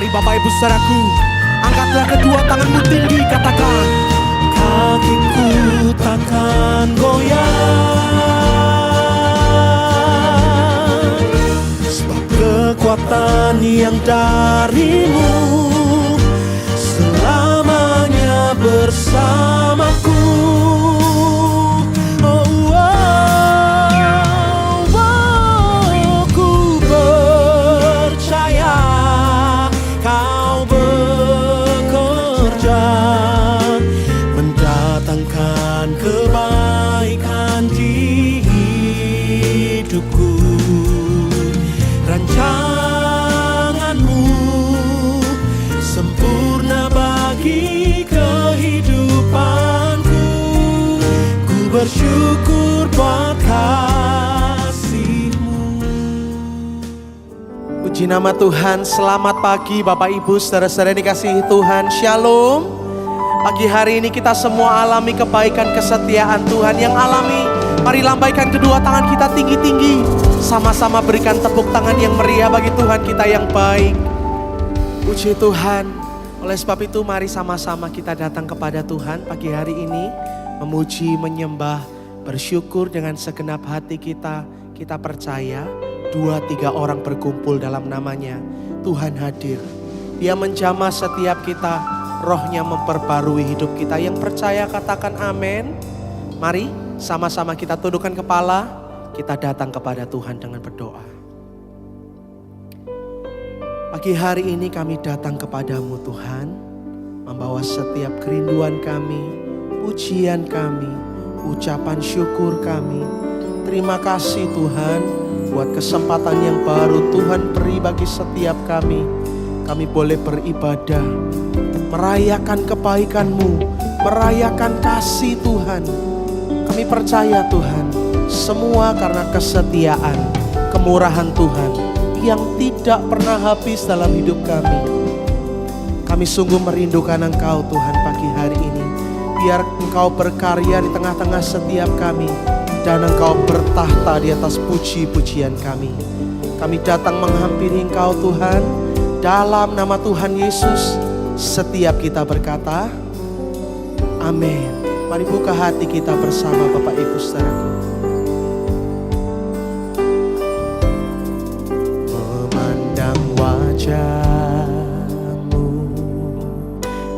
Mari Bapak Ibu Saudaraku, angkatlah kedua tanganmu tinggi, katakan, kakiku takkan goyah, sebab kekuatan yang darimu selamanya bersamaku. Ku percaya kau bekerja mendatangkan kebaikan di hidupku. Rancanganmu sempurna bagi kehidupanku. Ku bersyukur buat kasih-Mu. Puji nama Tuhan. Selamat pagi Bapak Ibu, saudara-saudara yang dikasihi Tuhan. Shalom. Pagi hari ini kita semua alami kebaikan kesetiaan Tuhan yang alami. Mari lambaikan kedua tangan kita tinggi-tinggi. Sama-sama berikan tepuk tangan yang meriah bagi Tuhan kita yang baik. Puji Tuhan. Oleh sebab itu mari sama-sama kita datang kepada Tuhan pagi hari ini. Memuji, menyembah, bersyukur dengan segenap hati kita. Kita percaya 2-3 orang berkumpul dalam namanya, Tuhan hadir. Dia menjamah setiap kita, rohnya memperbarui hidup kita. Yang percaya katakan amin. Mari sama-sama kita tundukkan kepala, kita datang kepada Tuhan dengan berdoa. Pagi hari ini kami datang kepadamu Tuhan, membawa setiap kerinduan kami, pujian kami, ucapan syukur kami. Terima kasih Tuhan buat kesempatan yang baru Tuhan beri bagi setiap kami. Kami boleh beribadah, merayakan kebaikan-Mu, merayakan kasih Tuhan. Kami percaya Tuhan, semua karena kesetiaan, kemurahan Tuhan yang tidak pernah habis dalam hidup kami. Kami sungguh merindukan Engkau Tuhan pagi hari ini. Biar Engkau berkarya di tengah-tengah setiap kami. Dan Engkau bertahta di atas puji-pujian kami. Kami datang menghampiri Engkau Tuhan. Dalam nama Tuhan Yesus, setiap kita berkata, amin. Mari buka hati kita bersama Bapak Ibu Saudaraku. Memandang wajah-Mu,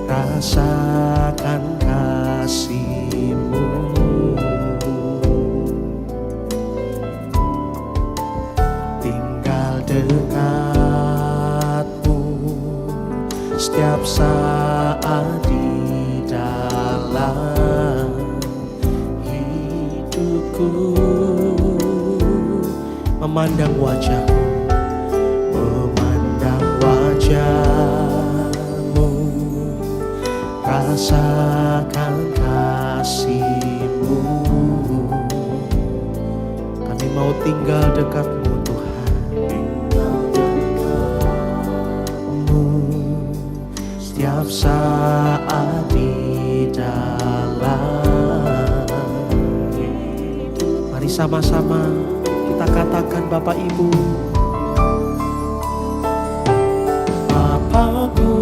rasakan kasih-Mu. Tinggal dekat-Mu setiap saat di dalam hidupku. Memandang wajah-Mu, memandang wajah-Mu, rasakan kasih-Mu. Kami mau tinggal dekat-Mu Tuhan, setiap saat di dalam. Mari sama-sama kita katakan Bapak Ibu. Bapakku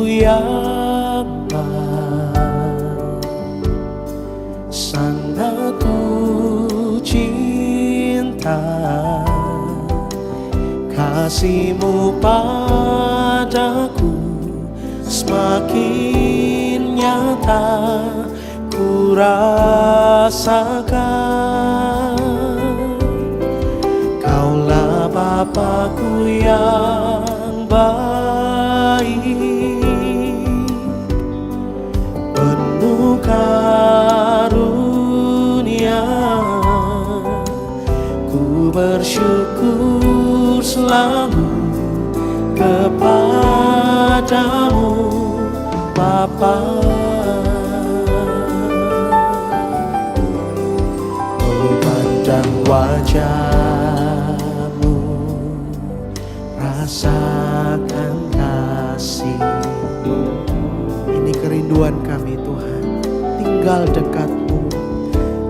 yang baik, sangat ku cinta, kasih-Mu padaku semakin nyata ku rasakan. Kaulah Bapakku yang baik, penuh karunia. Ku bersyukur selalu kepadamu Bapa. Memandang wajah-Mu, rasakan kasih-Mu. Ini kerinduan kami Tuhan, tinggal dekat-Mu,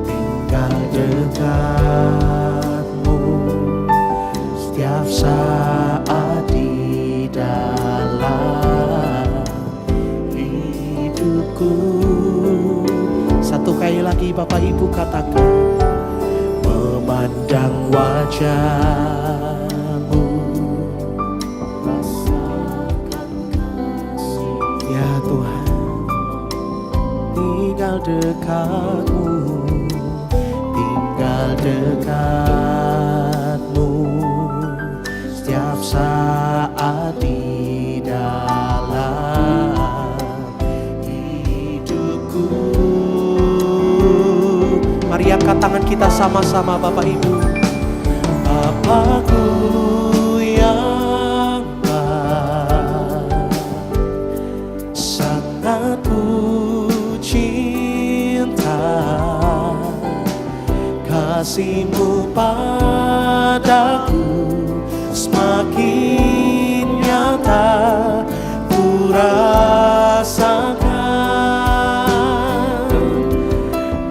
tinggal dekat-Mu setiap saat di dalam Sekali lagi Bapak Ibu katakan, memandang wajah-Mu, ya Tuhan, tinggal dekat-Mu, tinggal dekat-Mu setiap saat di dalam hidupku. Mari angkat tangan kita sama-sama Bapak Ibu. Bapakku yang baik, sangat ku cinta, kasih-Mu padaku semakin nyata ku rasakan.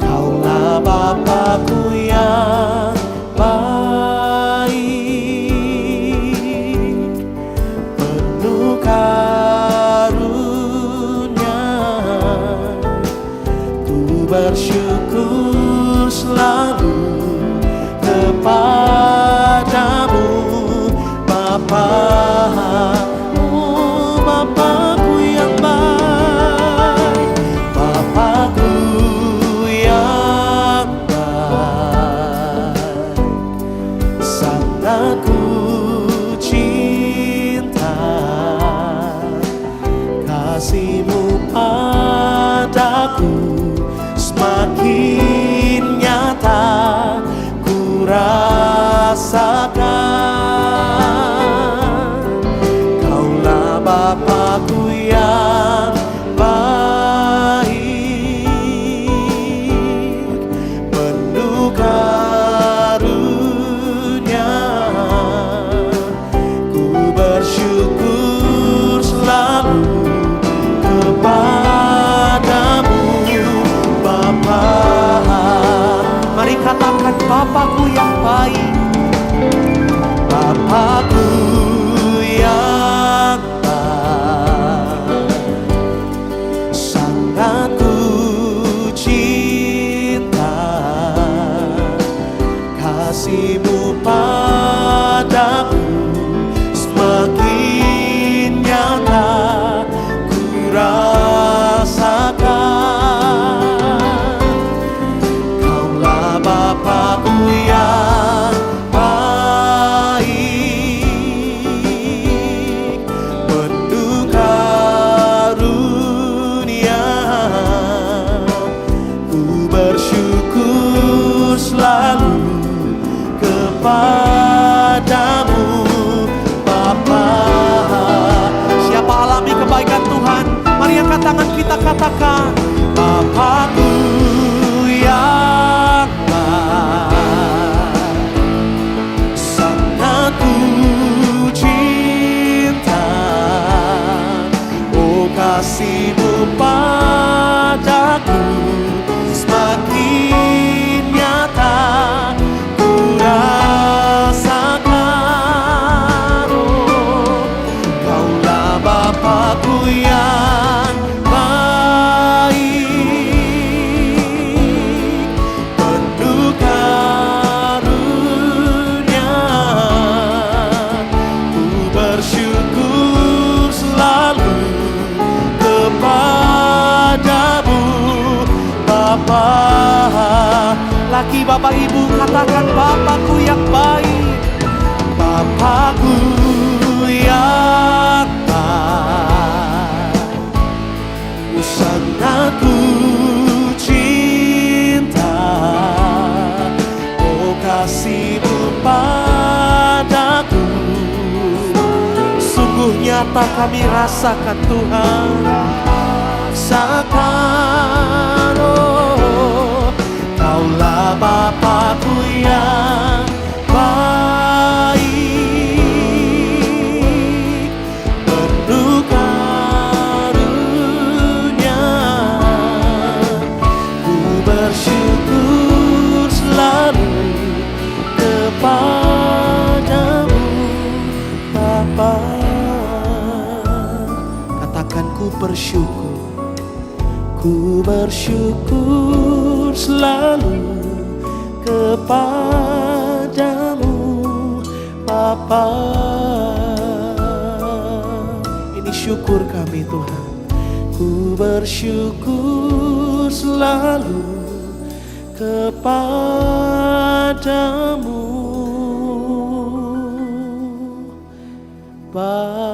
Kaulah Bapakku yang baik, penuh karunia, ku bersyukur selalu kepadamu Bapakku yang baik, Bapakku yang baik, sangat ku cinta, kasih-Mu padaku semakin nyata ku rasakan. Kaulah Bapakku yang baik, penuh karunia, ku bersyukur selalu kepadamu Bapa. Mari katakan, Bapakku yang baik, Bapakku yang baik, sangat ku cinta, kasih-Mu padaku semakin nyata ku rasakan. Kaulah Bapakku yang baik, penuh karunia, ku bersyukur selalu kepadamu Bapa. Siapa alami kebaikan Tuhan? Mari angkat tangan kita katakan, Bapakku yang baik, sangat ku cinta, oh kasih-Mu padaku semakin nyata ku rasakan. Oh, Kaulah Bapakku yang baik, penuh karunia, ku bersyukur selalu kepadamu Bapa. Lagi Bapak Ibu katakan, Bapakku yang baik, Bapakku yang baik, sangat ku cinta, oh kasih-Mu padaku sungguh nyata kami rasakan Tuhan. Rasakan, oh Kaulah Bapakku yang baik, penuh karunia, ku bersyukur selalu kepadamu Bapa. Katakan, ku bersyukur, Ku bersyukur selalu kepadamu Bapa. Ini syukur kami Tuhan. Ku bersyukur selalu kepadamu Bapa.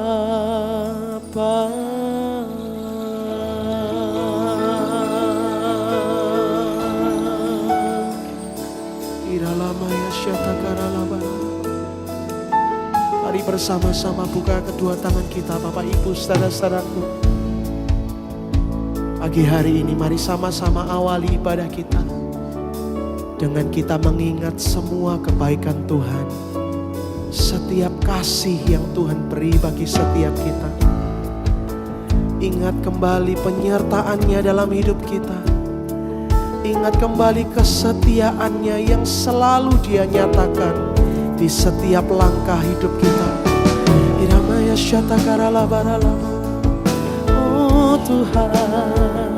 Mari bersama-sama buka kedua tangan kita, Bapak Ibu, saudara-saudaraku. Pagi hari ini mari sama-sama awali ibadah kita dengan kita mengingat semua kebaikan Tuhan, setiap kasih yang Tuhan beri bagi setiap kita. Ingat kembali penyertaan-Nya dalam hidup kita. Ingat kembali kesetiaannya yang selalu Dia nyatakan di setiap langkah hidup kita. Iramaya syatakarala baralama. Oh Tuhan,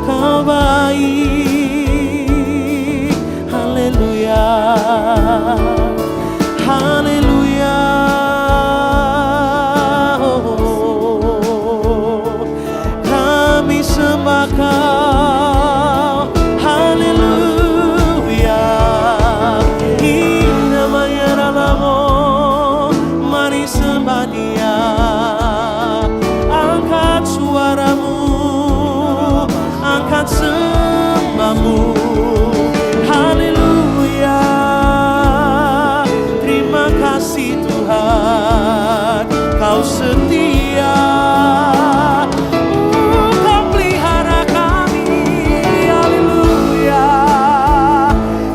Kau baik. Haleluya, haleluya. Oh, kami sembah Kau. Sembahmu, haleluya. Terima kasih Tuhan, Kau setia. Kau pelihara kami, haleluya.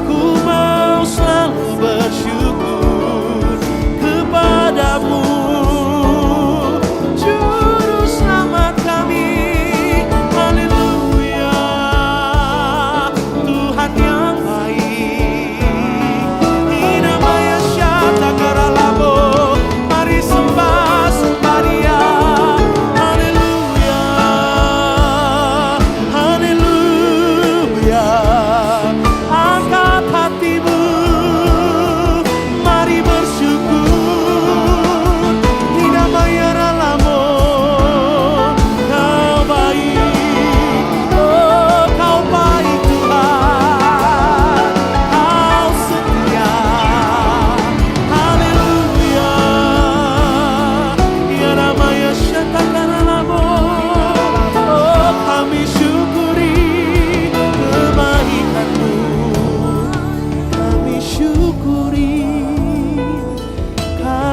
Ku mau selalu bersyukur kepadamu, Juru Selamat kami.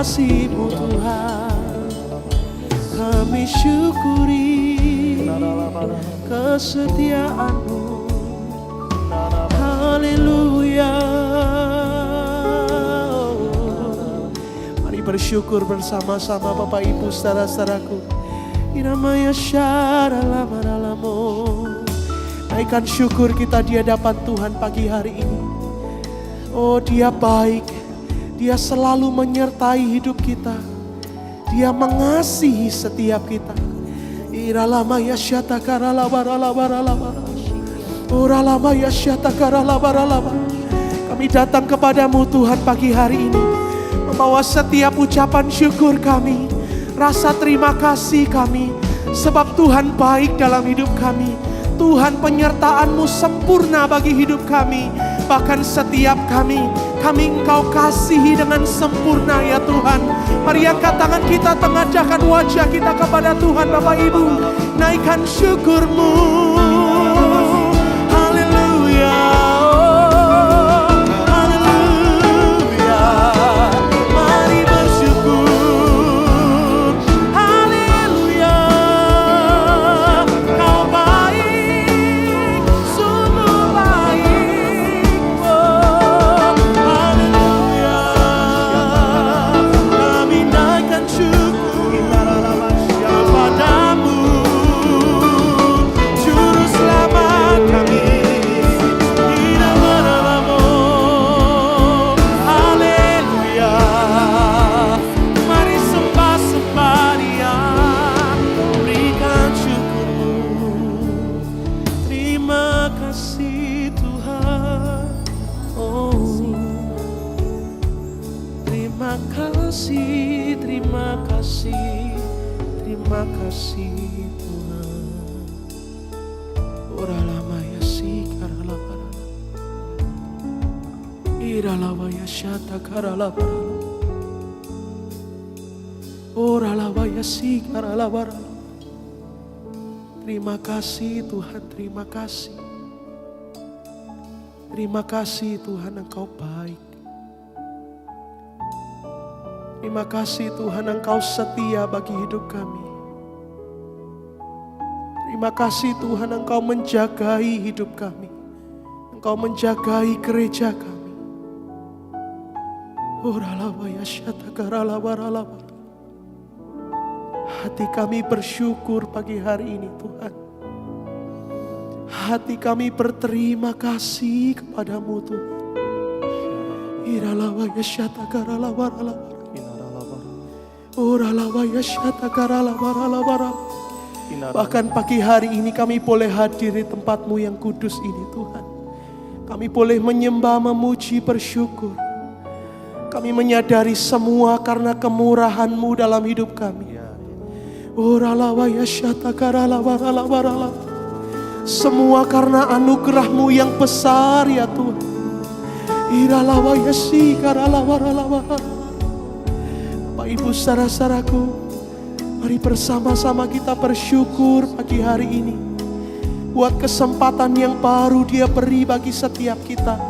Kasih-Mu Tuhan, kami syukuri kesetiaan-Mu. Haleluya. Mari bersyukur bersama-sama Bapak Ibu, saudara-saudaraku. Iramaya syaralamaralamo. Naikkan syukur kita di hadapan Tuhan pagi hari ini. Oh, Dia baik. Dia selalu menyertai hidup kita. Dia mengasihi setiap kita. Iralama yasyatakarala barala barala barala. Uralama yasyatakarala barala barala. Kami datang kepadamu Tuhan pagi hari ini, membawa setiap ucapan syukur kami, rasa terima kasih kami, sebab Tuhan baik dalam hidup kami. Tuhan, penyertaan-Mu sempurna bagi hidup kami. Bahkan setiap kami Engkau kasihi dengan sempurna ya Tuhan. Mari angkat tangan kita, tengadahkan wajah kita kepada Tuhan Bapak Ibu. Naikkan syukur-Mu. Haleluya. Haleluya. Mari bersyukur. Haleluya. Kau baik, sungguh baik. Haleluya. Kami naikkan syukur kepadamu, Juru kasih Tuhan. Ora lama ya si karala barala. Ira lava ya shata karala barala. Ora lava ya si karala barala. Terima kasih Tuhan, terima kasih. Terima kasih Tuhan, Engkau baik. Terima kasih Tuhan, Engkau setia bagi hidup kami. Terima kasih Tuhan, Engkau menjagai hidup kami. Engkau menjagai gereja kami. Hati kami bersyukur pagi hari ini Tuhan. Hati kami berterima kasih kepadamu Tuhan. Bahkan pagi hari ini kami boleh hadir di tempat-Mu yang kudus ini Tuhan. Kami boleh menyembah, memuji, bersyukur. Kami menyadari semua karena kemurahan-Mu dalam hidup kami. Semua karena anugerah-Mu yang besar ya Tuhan. Bapak Ibu saudara-saudaraku, mari bersama-sama kita bersyukur pagi hari ini. Buat kesempatan yang baru Dia beri bagi setiap kita.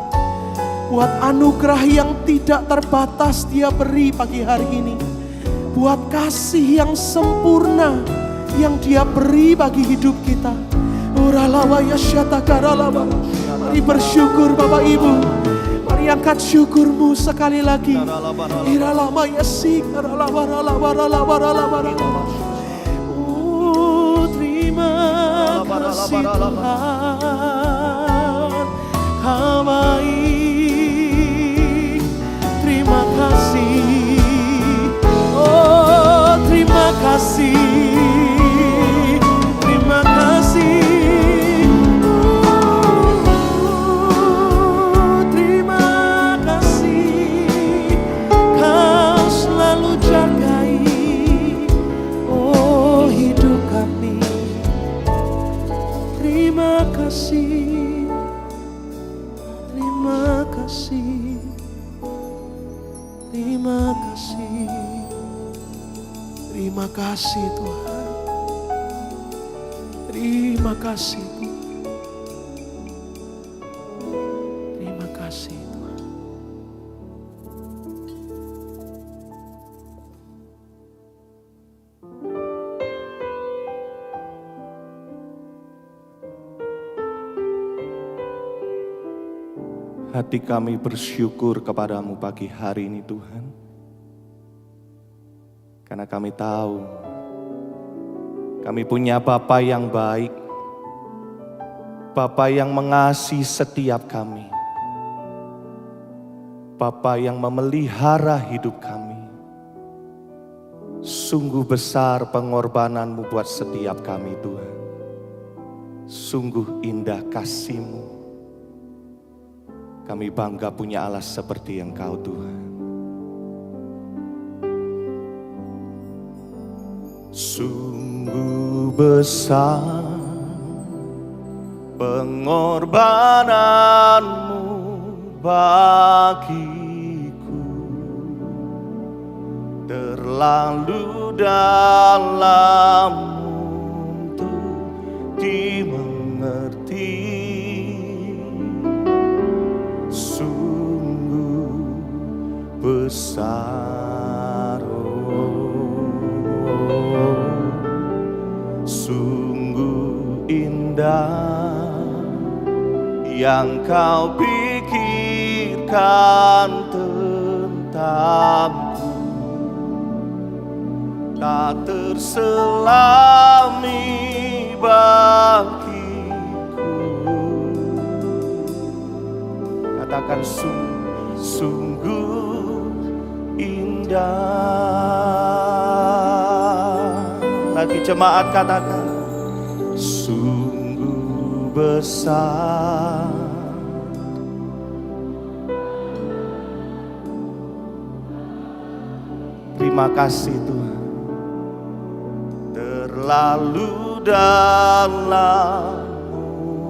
Buat anugerah yang tidak terbatas Dia beri pagi hari ini. Buat kasih yang sempurna yang Dia beri bagi hidup kita. Mari bersyukur Bapak Ibu. Mari angkat syukurmu sekali lagi. Terima kasih Tuhan, Kau baik. Terima kasih. Oh, terima kasih. Terima kasih. Terima kasih, terima kasih, terima kasih Tuhan, terima kasih Tuhan, terima kasih Tuhan. Hati kami bersyukur kepadamu pagi hari ini Tuhan. Karena kami tahu kami punya Bapa yang baik. Bapa yang mengasihi setiap kami. Bapa yang memelihara hidup kami. Sungguh besar pengorbananmu buat setiap kami Tuhan. Sungguh indah kasih-Mu. Kami bangga punya Allah seperti Engkau Tuhan. Sungguh besar pengorbananmu bagiku. Terlalu dalam untuk dimengerti. Besar, sungguh indah yang Kau pikirkan tentangku, tak terselami bagiku. Katakan sungguh indah. Lagi jemaat katakan sungguh besar. Terima kasih Tuhan. terlalu dalam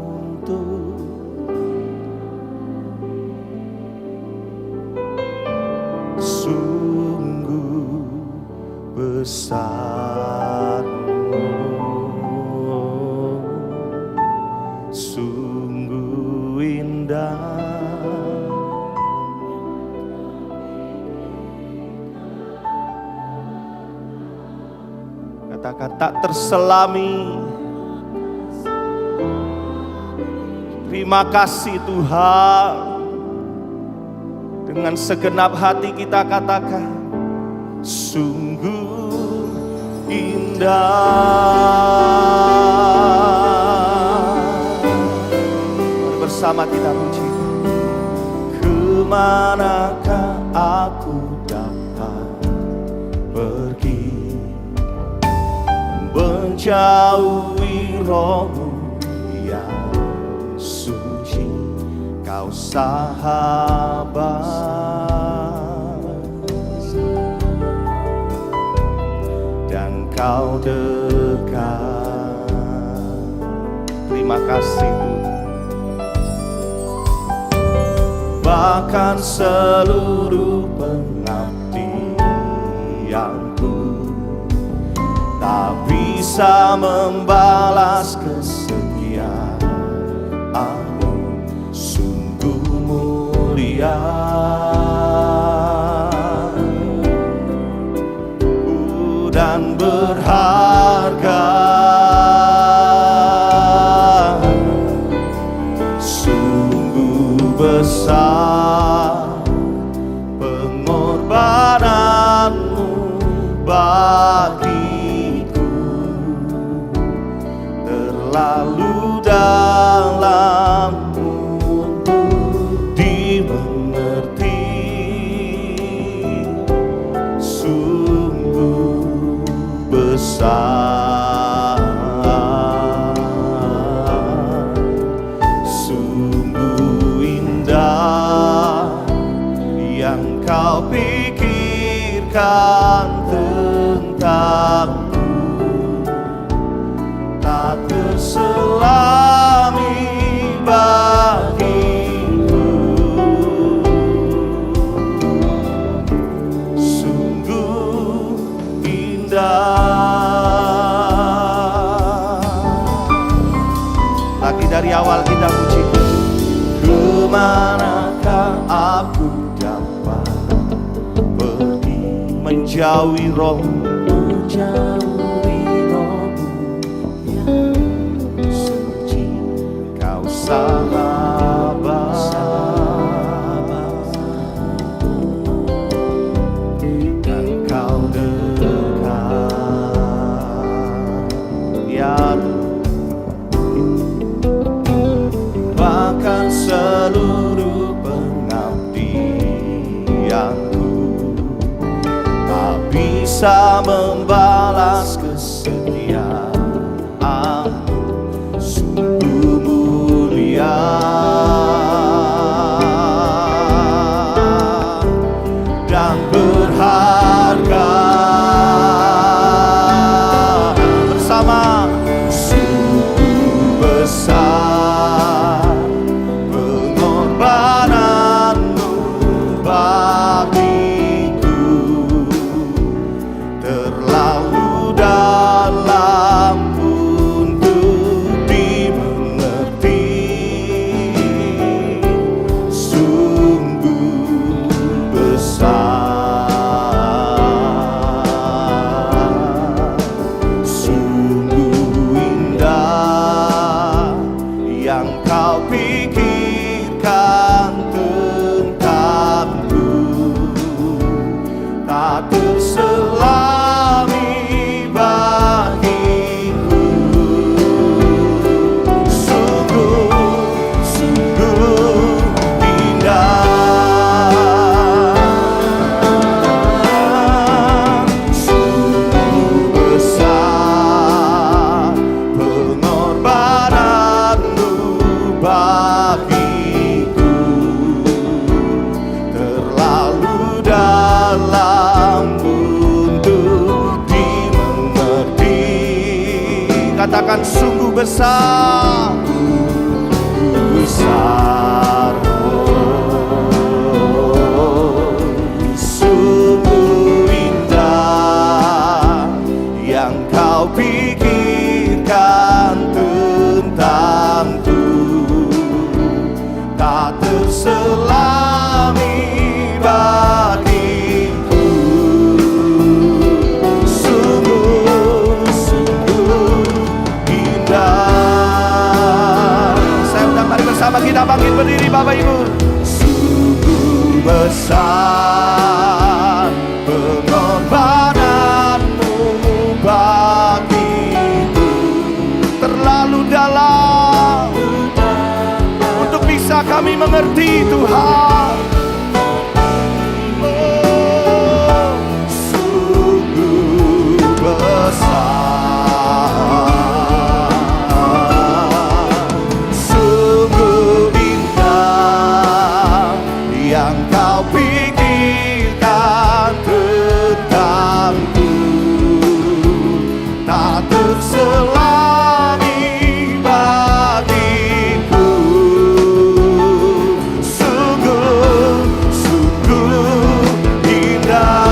untuk sungguh besar, sungguh indah. Katakan tak terselami. Terima kasih Tuhan. Dengan segenap hati kita katakan, sungguh indah. Mari bersama kita puji. Kemanakah aku dapat pergi, menjauhi rohmu yang suci, kau sahabat, dan kau dekat. Terima kasih Tuhan. Bahkan seluruh pengabdianku tak bisa membalas kesetiaanmu, sungguh mulia dan berharga, sungguh besar pengorbananmu bagiku, terlalu dalam untuk dimengerti, sungguh besar, sungguh indah yang kau pikirkan tentangku, tak terselami bagiku, sungguh indah. Lagi dari awal kita puji. Kemanakah aku dapat pergi, menjauhi rohmu, yang suci, kau sahabat, dan kau dekat, ya bahkan seluruh pengabdianku tak bisa membalas kesetiaanmu, sungguh mulia dan berharga. Bersama, sungguh besar pengorbananmu bagiku, terlalu Katakan sungguh besar, besar, sungguh indah yang kau pikirkan tentangku, tak terselami bagiku. Sungguh indah. Saya undang, mari bersama kita bangkit berdiri Bapak Ibu. Sungguh besar pengorbananmu bagiku, terlalu dalam untuk bisa kami mengerti Tuhan. Oh, sungguh besar, sungguh indah yang kau pikirkan tentangku, tak terselami bagiku. Sungguh, sungguh indah,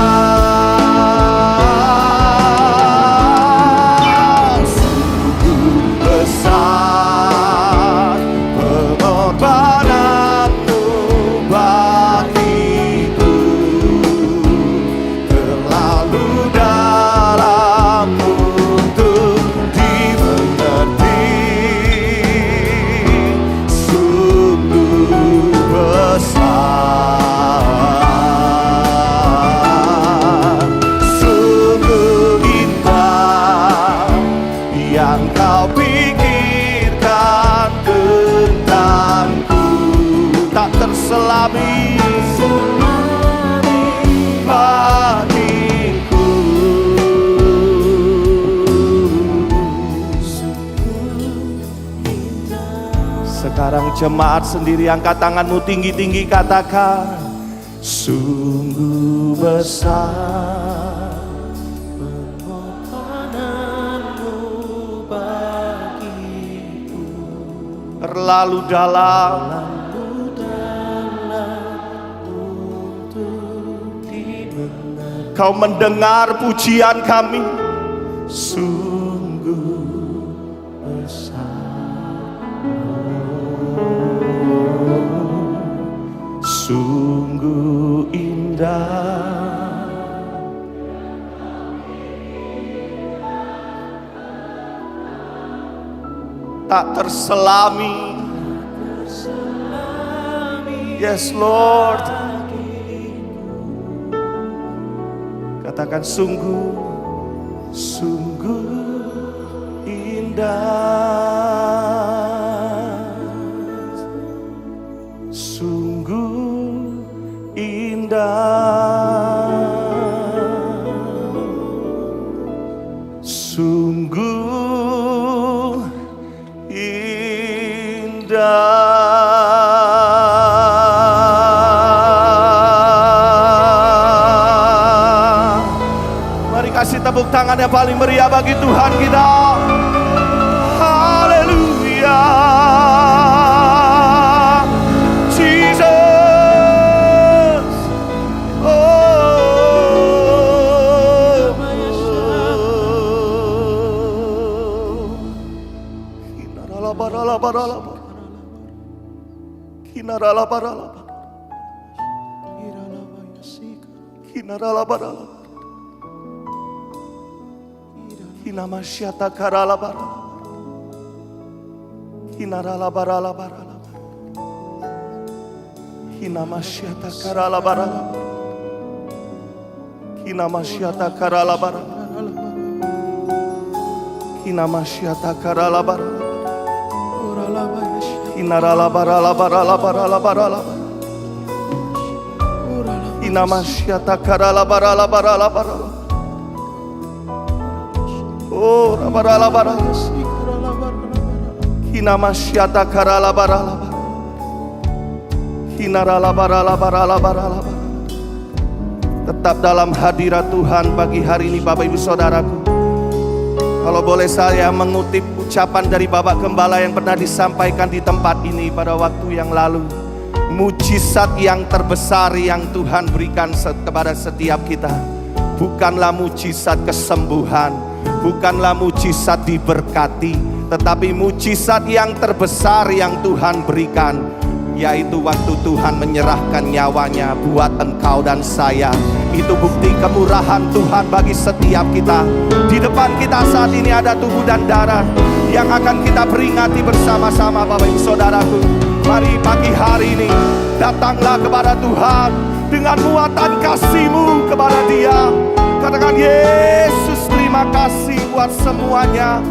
sungguh besar pengorbananmu bagiku, terlalu dalam untuk dimengerti. Sungguh besar, sungguh indah yang kau pikirkan tentangku, tak terselami bagiku. Sekarang jemaat sendiri angkat tanganmu tinggi-tinggi, katakan sungguh besar pengorbananmu bagiku, terlalu dalam untuk dimengerti. Kau mendengar pujian kami. Sungguh besar, sungguh indah tak terselami. Yes Lord. Katakan sungguh, sungguh indah, sungguh indah, sungguh indah. Mari kasih tepuk tangan yang paling meriah bagi Tuhan kita. Haleluya. Oh, rabaralabara. Kinamasyata karalabaralaba. Kinaralabaralabaralabaralaba. Tetap dalam hadirat Tuhan pagi hari ini Bapak Ibu Saudaraku. Kalau boleh saya mengutip ucapan dari Bapak Gembala yang pernah disampaikan di tempat ini pada waktu yang lalu. Mujizat yang terbesar yang Tuhan berikan kepada setiap kita bukanlah mujizat kesembuhan, bukanlah mujizat diberkati, tetapi mujizat yang terbesar yang Tuhan berikan, yaitu waktu Tuhan menyerahkan nyawanya buat engkau dan saya. Itu bukti kemurahan Tuhan bagi setiap kita. Di depan kita saat ini ada tubuh dan darah yang akan kita peringati bersama-sama, Bapak Ibu Saudaraku. Mari pagi hari ini datanglah kepada Tuhan dengan muatan kasih-Mu kepada Dia. Katakan, Yesus, terima kasih buat semuanya.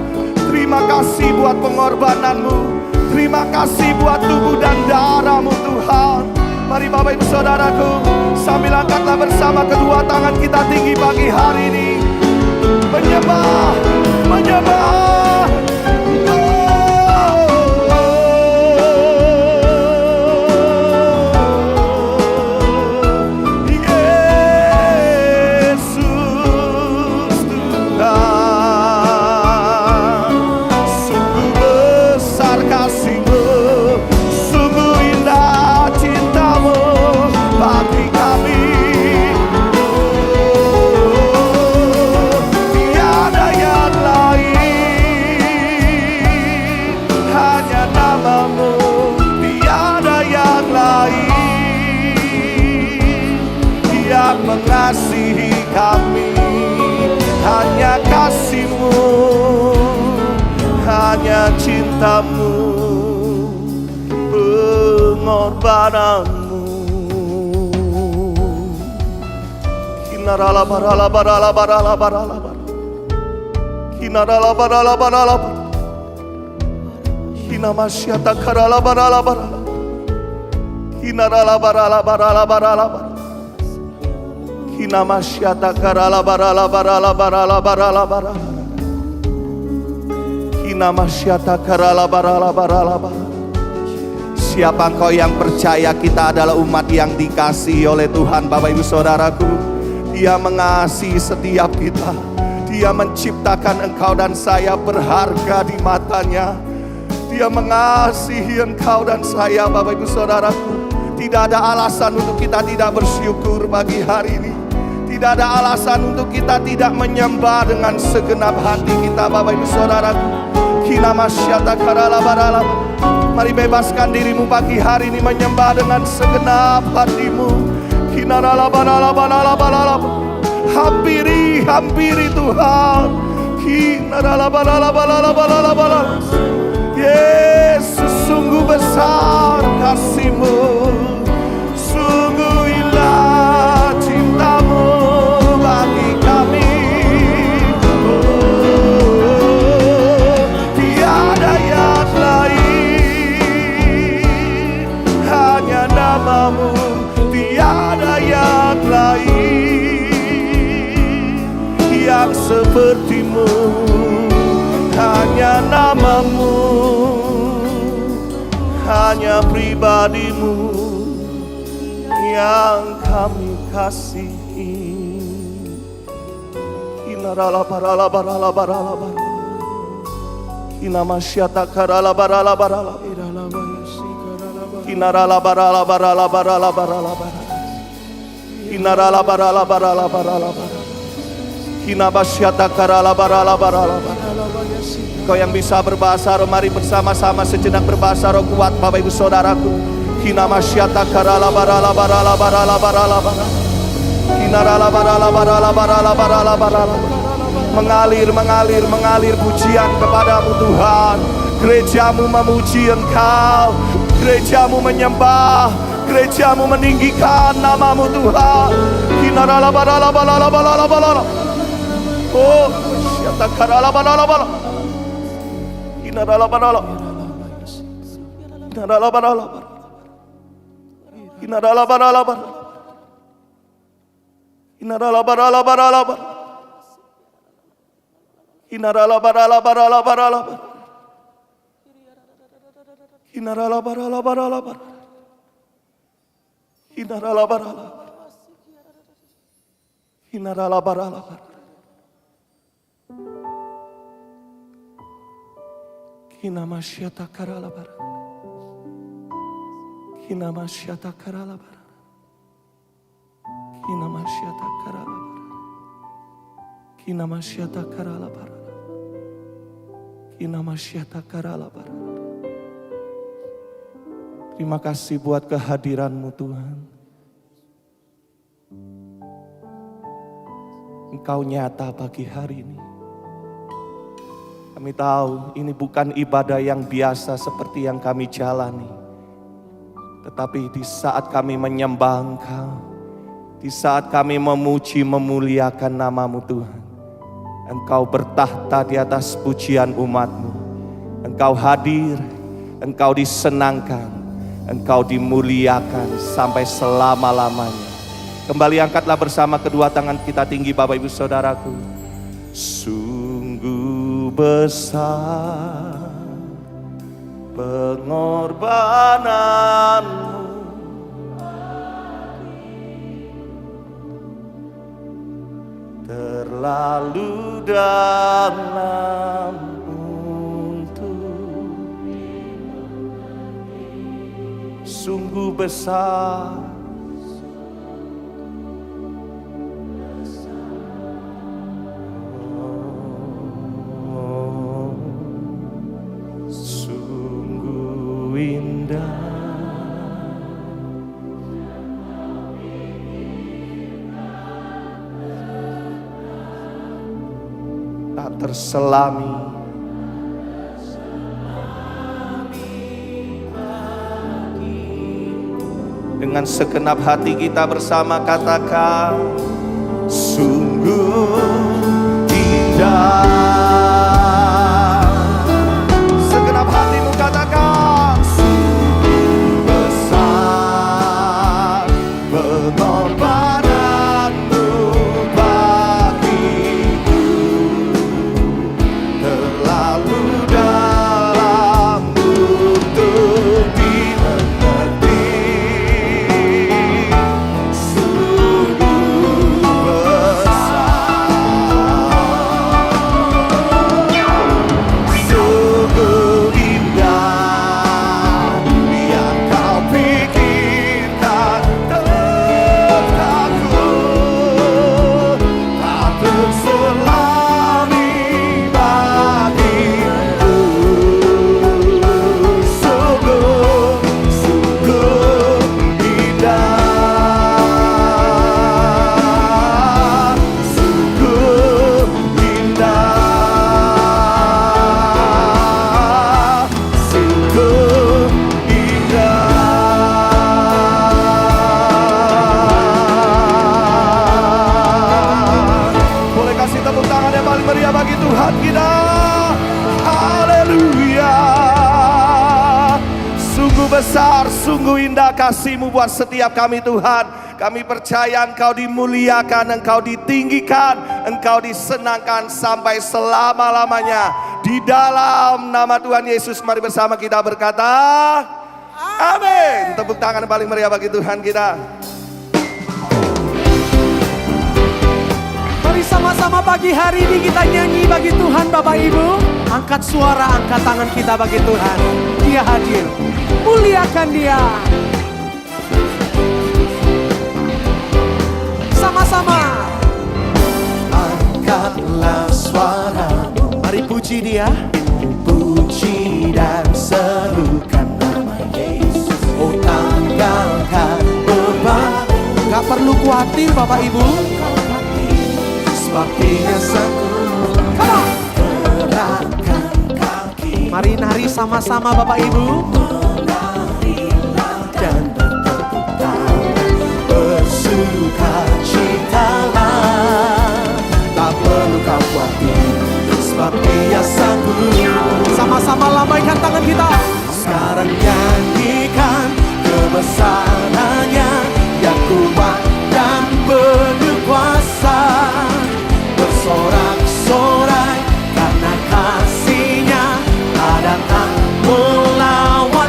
Terima kasih buat pengorbanan-Mu. Terima kasih buat tubuh dan darah-Mu, Tuhan. Mari Bapak Ibu Saudaraku, sambil angkatlah bersama kedua tangan kita tinggi pagi hari ini. Menyembah, menyembah. Mengasihi kami, hanya kasih-Mu, hanya cinta-Mu, pengorbanan-Mu. Kinarala barala barala barala barala barala, kinarala barala barala barala, kinamasyata karala barala barala, kinarala barala barala barala barala. Kinamasyata karala barala barala barala barala barala. Kinamasyata karala barala barala barala. Siapa engkau yang percaya kita adalah umat yang dikasihi oleh Tuhan, Bapak Ibu Saudaraku? Dia mengasihi setiap kita. Dia menciptakan engkau dan saya berharga di matanya. Dia mengasihi engkau dan saya, Bapak Ibu Saudaraku. Tidak ada alasan untuk kita tidak bersyukur pagi hari ini. Tidak ada alasan untuk kita tidak menyembah dengan segenap hati kita, Bapak Ibu Saudaraku. Kinamasyata karala barala. Mari bebaskan dirimu pagi hari ini menyembah dengan segenap hatimu. Kinarala barala barala barala. Hampiri, hampiri Tuhan. Kinarala barala barala barala barala. Yesus, sungguh besar kasih-Mu, sungguh indah cinta-Mu bagi kami. Tiada yang lain, hanya nama-Mu. Tiada yang lain yang seperti-Mu, hanya nama-Mu, hanya pribadi-Mu yang kami kasihi. Inarala barala barala barala barala. Inamasyata karala barala barala. Inarala barala barala barala barala barala. Inarala barala barala barala barala. Kinabasyata karala barala barala barala. Kau yang bisa berbahasa roh, mari bersama-sama sejenak berbahasa roh kuat, Bapak Ibu Saudaraku. Kinamasyata karala barala barala barala barala barala. Kinarala barala barala barala barala barala. Mengalir, mengalir, mengalir pujian kepadamu Tuhan. Gerejamu memuji Engkau, gerejamu menyembah, gerejamu meninggikan nama-Mu Tuhan. Kinarala barala barala barala barala. Oh, syata karala barala barala. Kinarala barala. Kinarala barala barala. Kinarala barala barala. Kinarala barala barala barala. Kinarala barala barala barala barala. Kinarala barala barala barala. Kinarala barala. Kinarala barala barala. Kinamasyata karalabara. Kinamasyata karalabara. Kinamasyata karalabara. Kinamasyata karalabara. Kinamasyata karalabara. Terima kasih buat kehadiran-Mu Tuhan. Engkau nyata pagi hari ini. Kami tahu ini bukan ibadah yang biasa seperti yang kami jalani. Tetapi di saat kami menyembah Engkau, di saat kami memuji memuliakan nama-Mu Tuhan, Engkau bertahta di atas pujian umat-Mu. Engkau hadir, Engkau disenangkan, Engkau dimuliakan sampai selama-lamanya. Kembali angkatlah bersama kedua tangan kita tinggi Bapak Ibu Saudaraku. Sungguh besar pengorbananmu, terlalu dalam untuk sungguh besar. Sungguh indah tak terselami dengan segenap hati kita bersama katakan sungguh indah. Segenap hatimu katakan sungguh besar pengorbananmu bagiku, terlalu dalam untuk dimengerti. Sungguh besar, sungguh indah yang kau pikirkan tentangku, tak terselami bagiku. Sungguh, sungguh indah, sungguh indah, sungguh indah. Boleh kasih tepuk tangan yang paling meriah bagi Tuhan kita. Haleluya. Sungguh besar, sungguh indah kasih-Mu buat setiap kami Tuhan. Kami percaya Engkau dimuliakan, Engkau ditinggikan, Engkau disenangkan sampai selama-lamanya. Di dalam nama Tuhan Yesus mari bersama kita berkata amin. Tepuk tangan yang paling meriah bagi Tuhan kita. Mari sama-sama pagi hari ini kita nyanyi bagi Tuhan Bapak Ibu. Angkat suara, angkat tangan kita bagi Tuhan. Dia hadir, muliakan Dia. Sama-sama angkatlah suara, mari puji Dia. Puji dan serukan nama Yesus. Oh tanggalkan beban, gak perlu khawatir Bapak Ibu. Sebab Dia sanggup gerakkan kaki. Mari nari sama-sama Bapak Ibu. Menarilah dan bertepuk tangan, bersuka citalah. Tak perlu kau khawatir, sebab Dia sanggup. Sama-sama lambaikan tangan kita. Sekarang nyanyikan kebesarannya yang kuat dan penuh kuasa. Bersorak-sorai karena kasih-Nya tak datang melawan.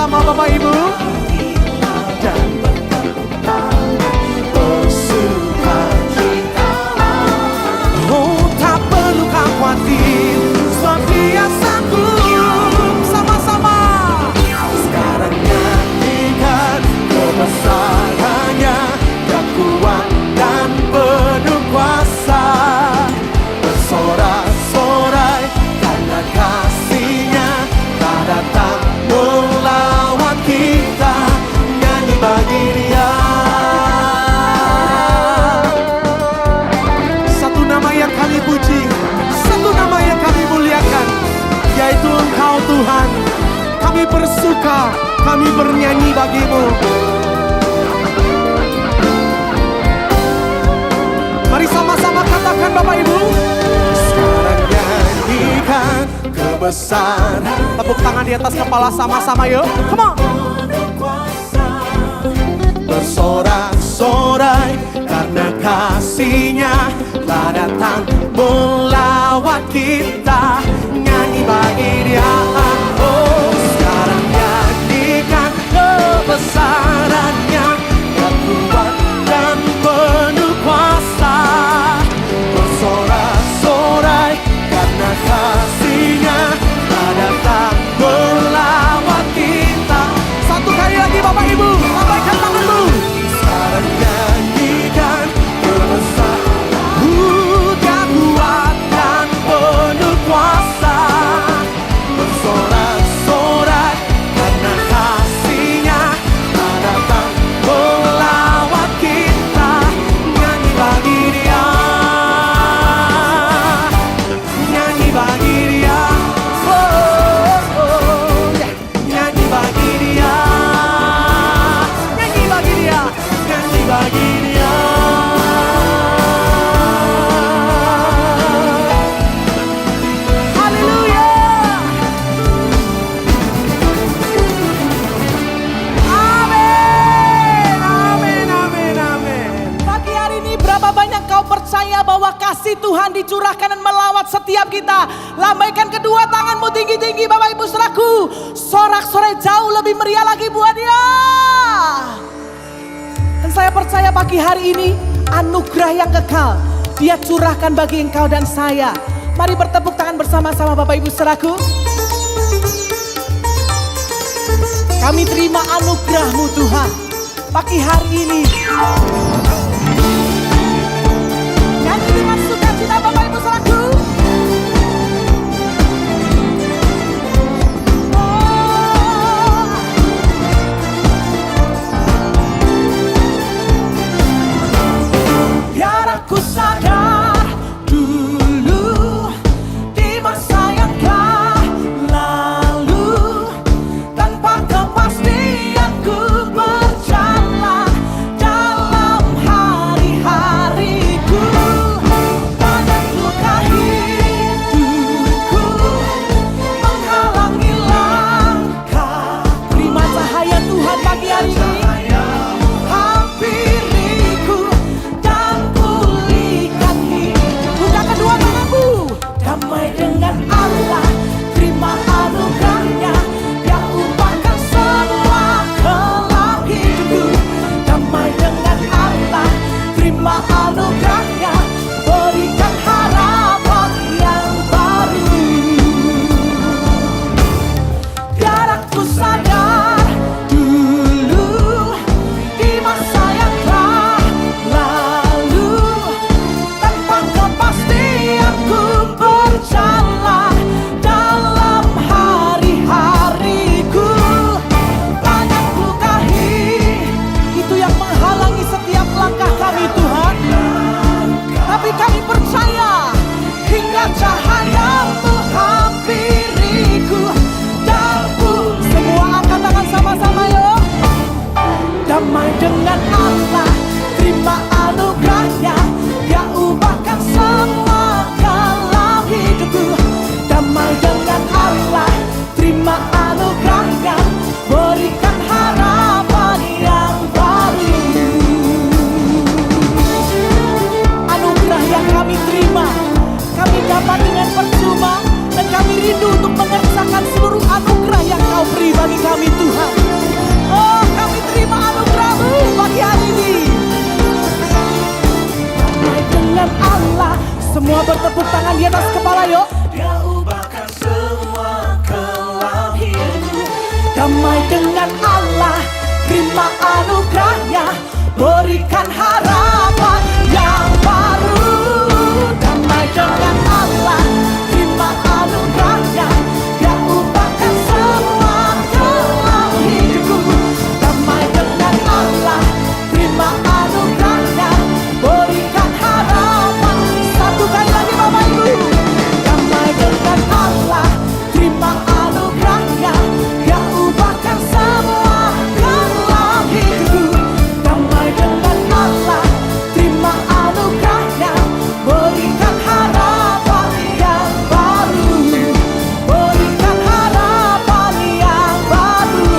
bersama-sama Bapak Ibu. Dan bersukacita. Oh, tak perlu kau khawatir, sebab Dia sanggup. Sama-sama. Sekarang nyanyikan kebesarannya, Dia kuat dan penuh kuasa. Bersorak-sorai karena kasih-Nya telah datang melawan kita. Nyanyi bagi Dia. Satu nama yang kami puji, satu nama yang kami muliakan, yaitu Engkau Tuhan. Kami bersuka, kami bernyanyi bagi-Mu. Mari sama-sama katakan Bapak Ibu. Sekarang nyanyikan kebesaran. Tepuk tangan di atas kepala sama-sama yuk. Come on. Bersorak-sorai karena kasih-Nya telah datang melawat kita. Nyanyi bagi Dia. Oh, sekarang nyanyikan kebesaran-Nya, Dia kuat dan penuh kuasa. Bersorak-sorai karena kasih-Nya telah datang melawat kita. Satu kali lagi Bapak Ibu, lambaikan tanganmu. Sekarang nyanyikan kebesaran. Dia kuat dan penuh kuasa. Bersorak-sorai karena kasih-Nya telah datang melawat kita. Nyanyi bagi Dia. Nyanyi bagi Dia. Oh, oh, yeah. Nyanyi bagi Dia. Nyanyi bagi Dia. Nyanyi bagi Dia. Haleluya. Amin. Amin. Amin. Amin. Pagi hari ini berapa banyak kau percaya bahwa kasih Tuhan dicurahkan dan melawat setiap kita? Lambaikan kedua tanganmu tinggi-tinggi Bapak Ibu Saudaraku. Sorak-sorai jauh lebih meriah lagi buat Dia. Dan saya percaya pagi hari ini anugerah yang kekal Dia curahkan bagi engkau dan saya. Mari bertepuk tangan bersama-sama Bapak Ibu Saudaraku. Kami terima anugerah-Mu Tuhan pagi hari ini. Nyanyi dengan sukacita Bapak Ibu Saudaraku. Biar aku sadar dulu di masa yang telah lalu, tanpa kepastian ku berjalan dalam hari-hariku. Padaku bertepuk tangan di atas kepala yuk. Dia ubahkan semua kelam hidupku. Damai dengan Allah, terima anugerahnya, berikan harapan yang baru. Damai dengan Allah, terima anugerahnya, Dia ubahkan semua kelam hidupku. Damai dengan Allah, terima anugerahnya, berikan harapan. Satu kali lagi Bapak Ibu. Damai dengan Allah, terima anugerahnya, Dia ubahkan semua kelam hidupku. Damai dengan Allah, terima anugerahnya, berikan harapan yang baru. Berikan harapan yang baru.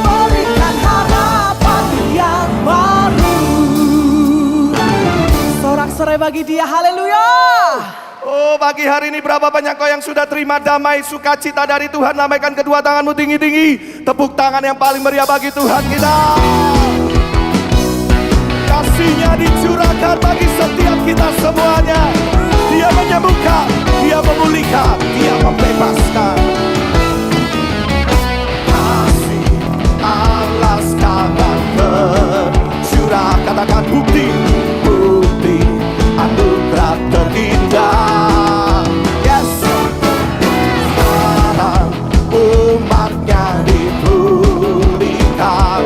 Berikan harapan yang baru. Sorak-sorai bagi Dia, haleluya. Oh, pagi hari ini berapa banyak kau yang sudah terima damai sukacita dari Tuhan? Lambaikan kedua tanganmu tinggi-tinggi. Tepuk tangan yang paling meriah bagi Tuhan kita. Kasih-Nya dicurahkan bagi setiap kita semuanya. Dia menyembuhkan, Dia memulihkan, Dia membebaskan. Kasih Allah sekalian tercurah. Katakan bukti, bukti anugerah terindah. Yes. Sekarang umatnya dipulihkan.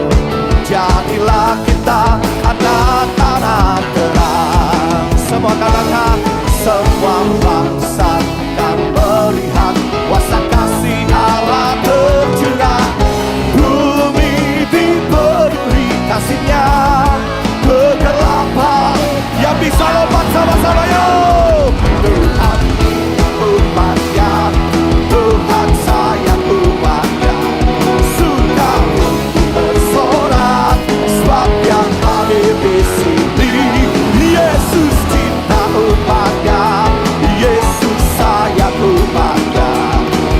Jadilah kita anak-anak terang. Semua katakan, semua bangsa akan melihat kuasa kasih Allah tercurah. Bumi dipenuhi kasih-Nya, kegelapan yang bisa lompat sama-sama yuk. Tuhan umatnya, Tuhan sayang umatnya, sudah bersorak sebab yang hadir di sini. Yesus cinta umatnya, Yesus sayang umatnya,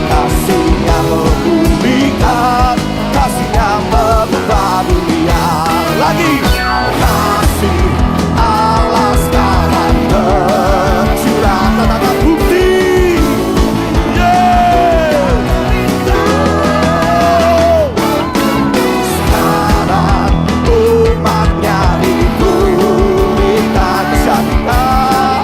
kasih-Nya memulihkan, kasih-Nya mengubah dunia. Lagi kasih Allah sekarang tercurah. Katakan bukti. Yeah. Sekarang umatnya dipulihkan. Jadilah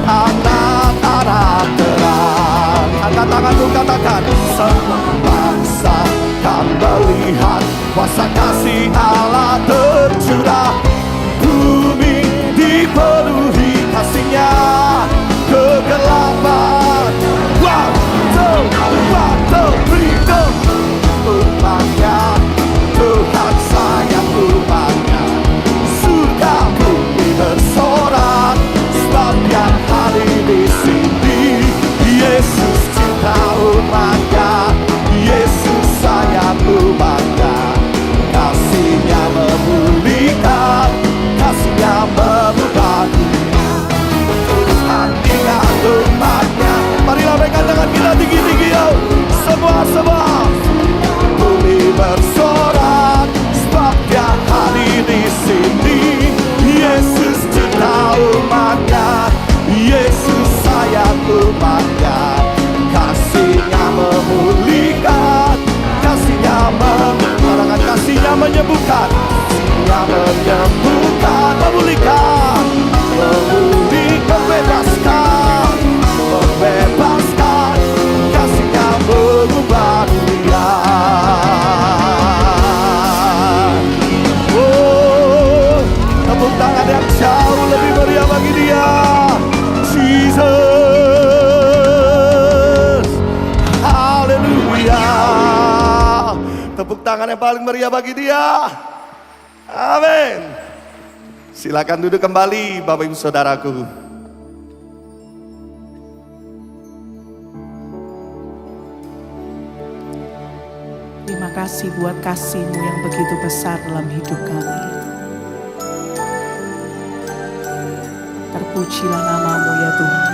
anak-anak terang. Angkat tanganmu, katakan, semua bangsa akan melihat kuasa kasih Allah tercurah. Bumi dipenuhi kasih-Nya, kegelapan. One, two, three, go. Umatnya, Tuhan sayang umatnya, surga bumi bersorak sebab yang hadir di sini. Yesus cinta umatnya, Yesus sayang umatnya, kasih-Nya memulihkan, kasih-Nya mengubah dunia. Tuhan ingat umatnya. Mari lambaikan tangan kita tinggi-tinggi yuk. Semua bumi bersorak sebab Dia hadir di sini. Yesus cinta umatnya, Yesus sayang umatnya, kasih-Nya memulihkan, kasih-Nya mengubah, kasih-Nya menyembuhkan, kasih-Nya menyembuhkan, memulihkan, membebaskan, kasih-Nya mengubah dunia. Oh, tepuk tangan yang jauh lebih meriah bagi Dia. Jesus, haleluya. Tepuk tangan yang paling meriah bagi Dia. Amin. Silakan duduk kembali Bapak Ibu Saudaraku. Terima kasih buat kasih-Mu yang begitu besar dalam hidup kami. Terpujilah nama-Mu ya Tuhan.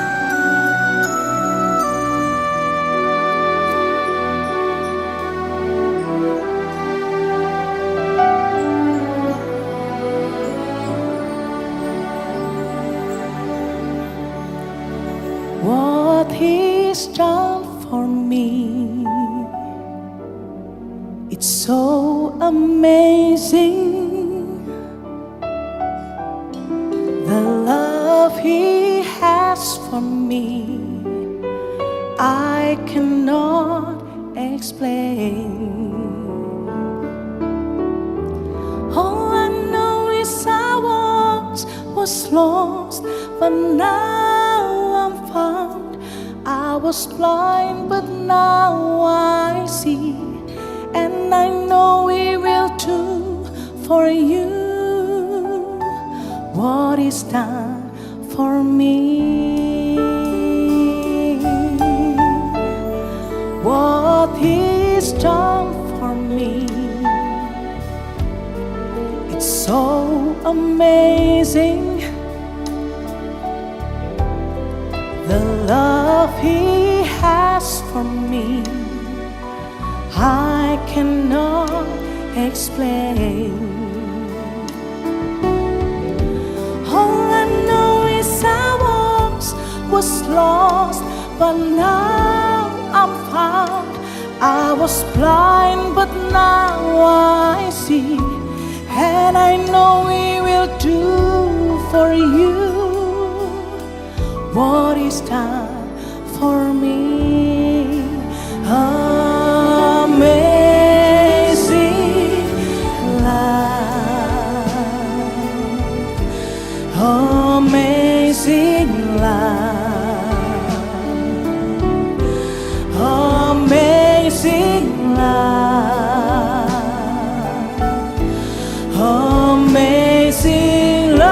so amazing, the love He has for me, I cannot explain. All I know is I once was lost, but now I'm found. I was blind, but now I see, and I know He will do for you what is done for me. What He's done for me, it's so amazing, the love He has for me, I cannot explain. All I know is I once was lost, but now I'm found. I was blind, but now I see, and I know He will do for you what He's done for me. Amazing love, amazing love, amazing love, amazing love.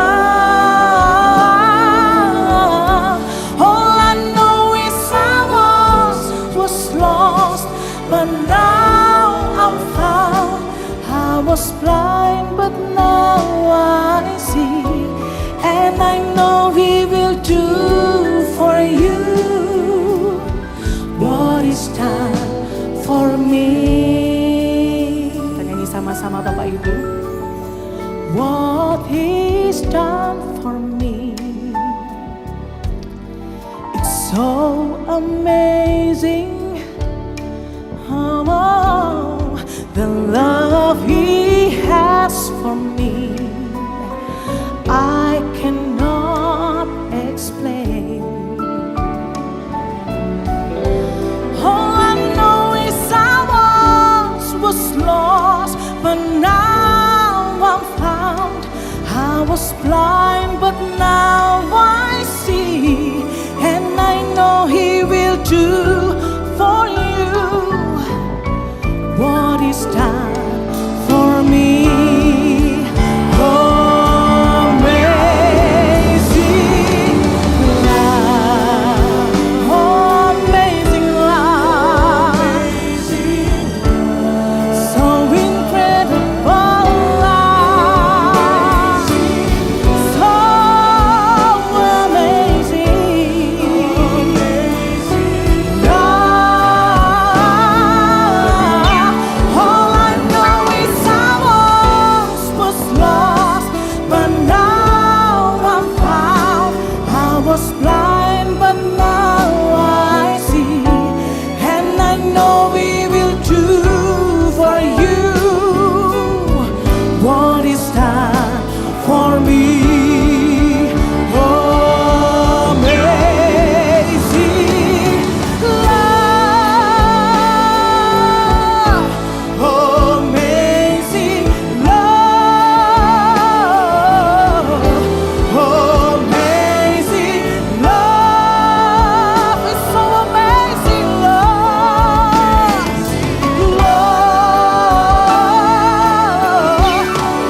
All I know is I was lost, but now I'm found. I was blind, but now I see, and I know He will do for you what is done for me. Kita nyanyi sama-sama Bapak Ibu. What He's done for me, it's so amazing. Oh, the love He has for me, I cannot explain. All I know is I once was lost, but now I'm found. I was blind, but now I see, and I know He will do for you what is done for me. Amazing love, amazing love, so incredible love, so amazing love. All I know is I once was lost, but now I'm found. I was blind, but now I see, and I know He will do for you what is done for me. Amazing love, amazing love, amazing love. It's so amazing love, love.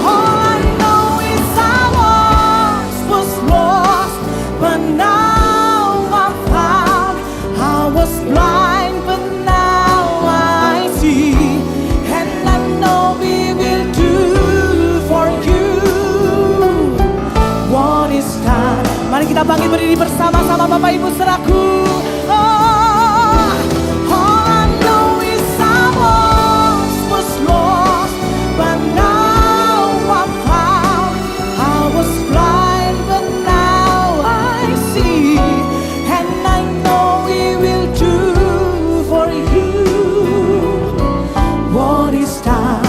All I know is I once was lost, but now I'm found. I was blind, but now I see, and I know He will do for you what is done. Mari kita bangkit berdiri bersama-sama Bapak Ibu Saudaraku. Oh, all I know is I once was lost, but now I'm found. I was blind, but now I see, and I know He will do for you what is done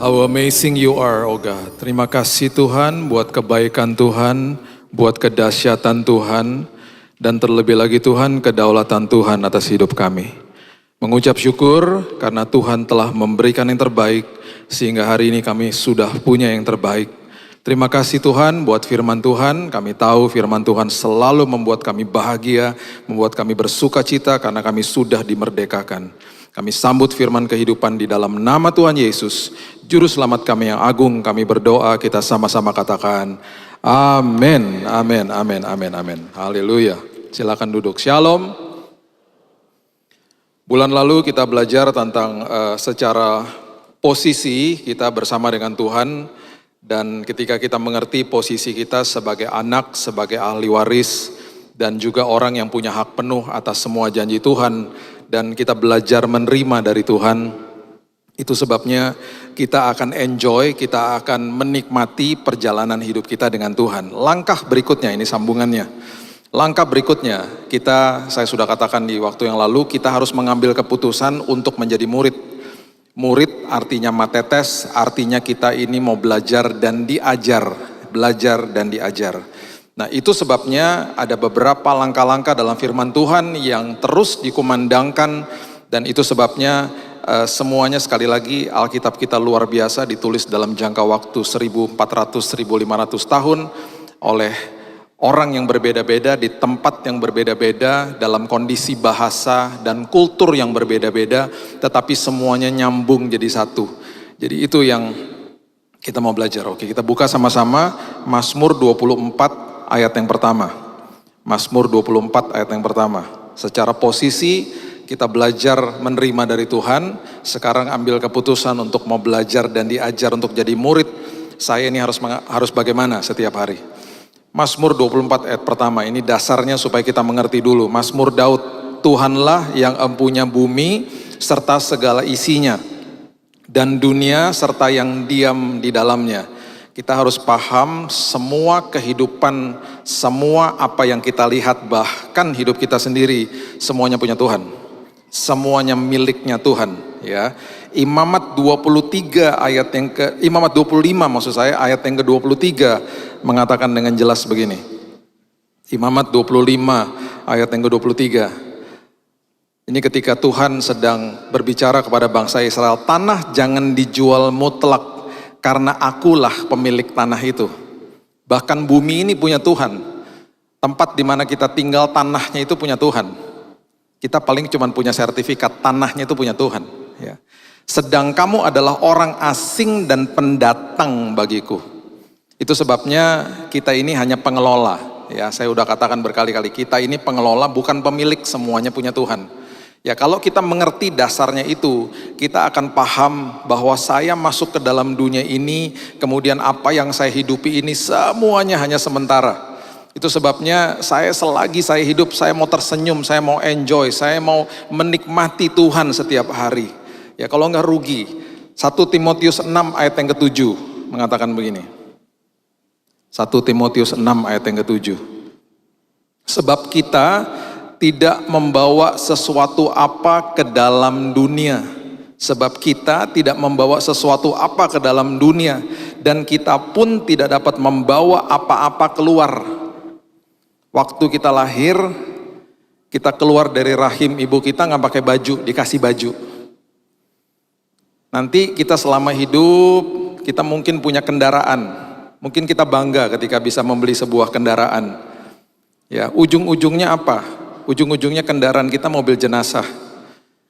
How amazing you are, oh God. Terima kasih Tuhan buat kebaikan Tuhan, buat kedahsyatan Tuhan, dan terlebih lagi Tuhan kedaulatan Tuhan atas hidup kami. Mengucap syukur karena Tuhan telah memberikan yang terbaik, sehingga hari ini kami sudah punya yang terbaik. Terima kasih Tuhan buat firman Tuhan. Kami tahu firman Tuhan selalu membuat kami bahagia, membuat kami bersuka cita karena kami sudah dimerdekakan. Kami sambut firman kehidupan di dalam nama Tuhan Yesus, Juru Selamat kami yang agung. Kami berdoa, kita sama-sama katakan, amin, amin, amin, amin, amin. Haleluya. Silakan duduk. Shalom. Bulan lalu kita belajar tentang secara posisi kita bersama dengan Tuhan. Dan ketika kita mengerti posisi kita sebagai anak, sebagai ahli waris, dan juga orang yang punya hak penuh atas semua janji Tuhan, dan kita belajar menerima dari Tuhan, itu sebabnya kita akan enjoy, kita akan menikmati perjalanan hidup kita dengan Tuhan. Langkah berikutnya, ini sambungannya. Langkah berikutnya, saya sudah katakan di waktu yang lalu, kita harus mengambil keputusan untuk menjadi murid. Murid artinya matetes, artinya kita ini mau belajar dan diajar. Belajar dan diajar. Nah itu sebabnya ada beberapa langkah-langkah dalam firman Tuhan yang terus dikumandangkan. Dan itu sebabnya semuanya sekali lagi Alkitab kita luar biasa, ditulis dalam jangka waktu 1400-1500 tahun oleh orang yang berbeda-beda, di tempat yang berbeda-beda, dalam kondisi bahasa dan kultur yang berbeda-beda, tetapi semuanya nyambung jadi satu. Jadi itu yang kita mau belajar. Oke, kita buka sama-sama Mazmur 24 ayat yang pertama. Mazmur 24 ayat yang pertama. Secara posisi kita belajar menerima dari Tuhan, sekarang ambil keputusan untuk mau belajar dan diajar untuk jadi murid. Saya ini harus bagaimana setiap hari. Mazmur 24 ayat pertama, ini dasarnya supaya kita mengerti dulu. Mazmur Daud, Tuhanlah yang empunya bumi serta segala isinya, dan dunia serta yang diam di dalamnya. Kita harus paham semua kehidupan, semua apa yang kita lihat, bahkan hidup kita sendiri, semuanya punya Tuhan. Semuanya miliknya Tuhan, ya. Imamat 23 ayat yang Imamat 25 maksud saya, ayat yang ke-23 mengatakan dengan jelas begini. Imamat 25 ayat yang ke-23. Ini ketika Tuhan sedang berbicara kepada bangsa Israel, tanah jangan dijual mutlak karena akulah pemilik tanah itu. Bahkan bumi ini punya Tuhan. Tempat di mana kita tinggal, tanahnya itu punya Tuhan. Kita paling cuma punya sertifikat, tanahnya itu punya Tuhan. Ya. Sedang kamu adalah orang asing dan pendatang bagiku. Itu sebabnya kita ini hanya pengelola. Ya, saya udah katakan berkali-kali, kita ini pengelola, bukan pemilik, semuanya punya Tuhan. Ya, kalau kita mengerti dasarnya itu, kita akan paham bahwa saya masuk ke dalam dunia ini, kemudian apa yang saya hidupi ini semuanya hanya sementara. Itu sebabnya selagi saya hidup, saya mau tersenyum, saya mau enjoy, saya mau menikmati Tuhan setiap hari. Ya kalau enggak rugi. 1 Timotius 6 ayat yang ke-7 mengatakan begini. 1 Timotius 6 ayat yang ke-7. Sebab kita tidak membawa sesuatu apa ke dalam dunia. Sebab kita tidak membawa sesuatu apa ke dalam dunia. Dan kita pun tidak dapat membawa apa-apa keluar. Waktu kita lahir, kita keluar dari rahim ibu kita nggak pakai baju, dikasih baju. Nanti kita selama hidup, kita mungkin punya kendaraan. Mungkin kita bangga ketika bisa membeli sebuah kendaraan. Ya, ujung-ujungnya apa? Ujung-ujungnya kendaraan kita mobil jenazah.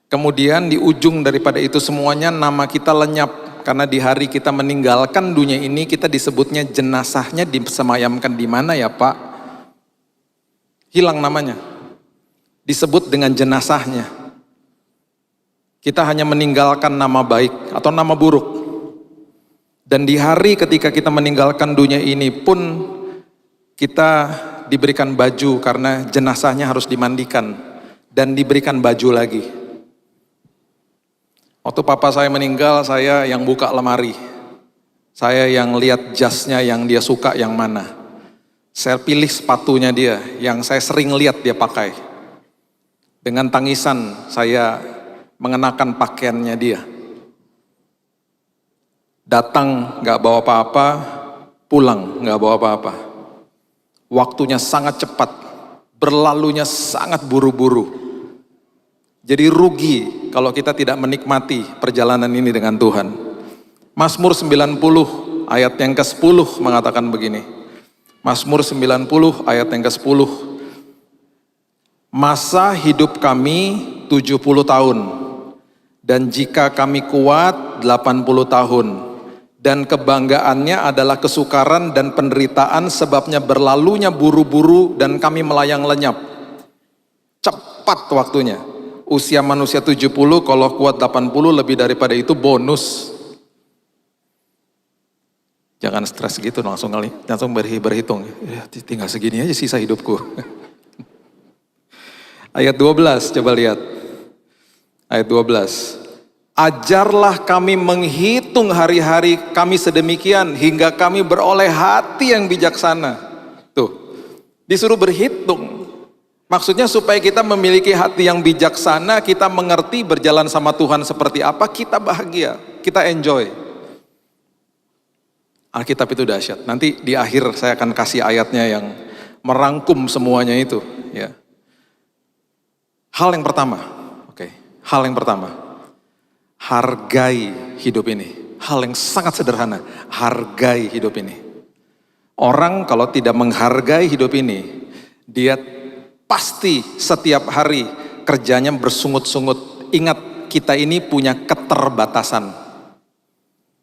Kemudian di ujung daripada itu semuanya nama kita lenyap. Karena di hari kita meninggalkan dunia ini, kita disebutnya jenazahnya disemayamkan di mana ya Pak? Hilang namanya, disebut dengan jenazahnya. Kita hanya meninggalkan nama baik atau nama buruk. Dan di hari ketika kita meninggalkan dunia ini pun kita diberikan baju karena jenazahnya harus dimandikan dan diberikan baju lagi. Waktu papa saya meninggal, saya yang buka lemari. Saya yang lihat jasnya yang dia suka yang mana. Saya pilih sepatunya dia, yang saya sering lihat dia pakai. Dengan tangisan saya mengenakan pakaiannya dia. Datang nggak bawa apa-apa, pulang nggak bawa apa-apa. Waktunya sangat cepat, berlalunya sangat buru-buru. Jadi rugi kalau kita tidak menikmati perjalanan ini dengan Tuhan. Mazmur 90 ayat yang ke-10 mengatakan begini. Mazmur 90 ayat yang ke-10. Masa hidup kami 70 tahun, dan jika kami kuat 80 tahun, dan kebanggaannya adalah kesukaran dan penderitaan, sebabnya berlalunya buru-buru dan kami melayang lenyap. Cepat waktunya. Usia manusia 70, kalau kuat 80, lebih daripada itu bonus. Jangan stres gitu, langsung berhitung. Ya, tinggal segini aja sisa hidupku. Ayat 12, coba lihat. Ayat 12. Ajarlah kami menghitung hari-hari kami sedemikian, hingga kami beroleh hati yang bijaksana. Tuh, disuruh berhitung. Maksudnya supaya kita memiliki hati yang bijaksana, kita mengerti berjalan sama Tuhan seperti apa, kita bahagia, kita enjoy. Alkitab itu dahsyat. Nanti di akhir saya akan kasih ayatnya yang merangkum semuanya itu. Ya. Hal yang pertama, hal yang pertama, hargai hidup ini. Hal yang sangat sederhana, hargai hidup ini. Orang kalau tidak menghargai hidup ini, dia pasti setiap hari kerjanya bersungut-sungut. Ingat, kita ini punya keterbatasan.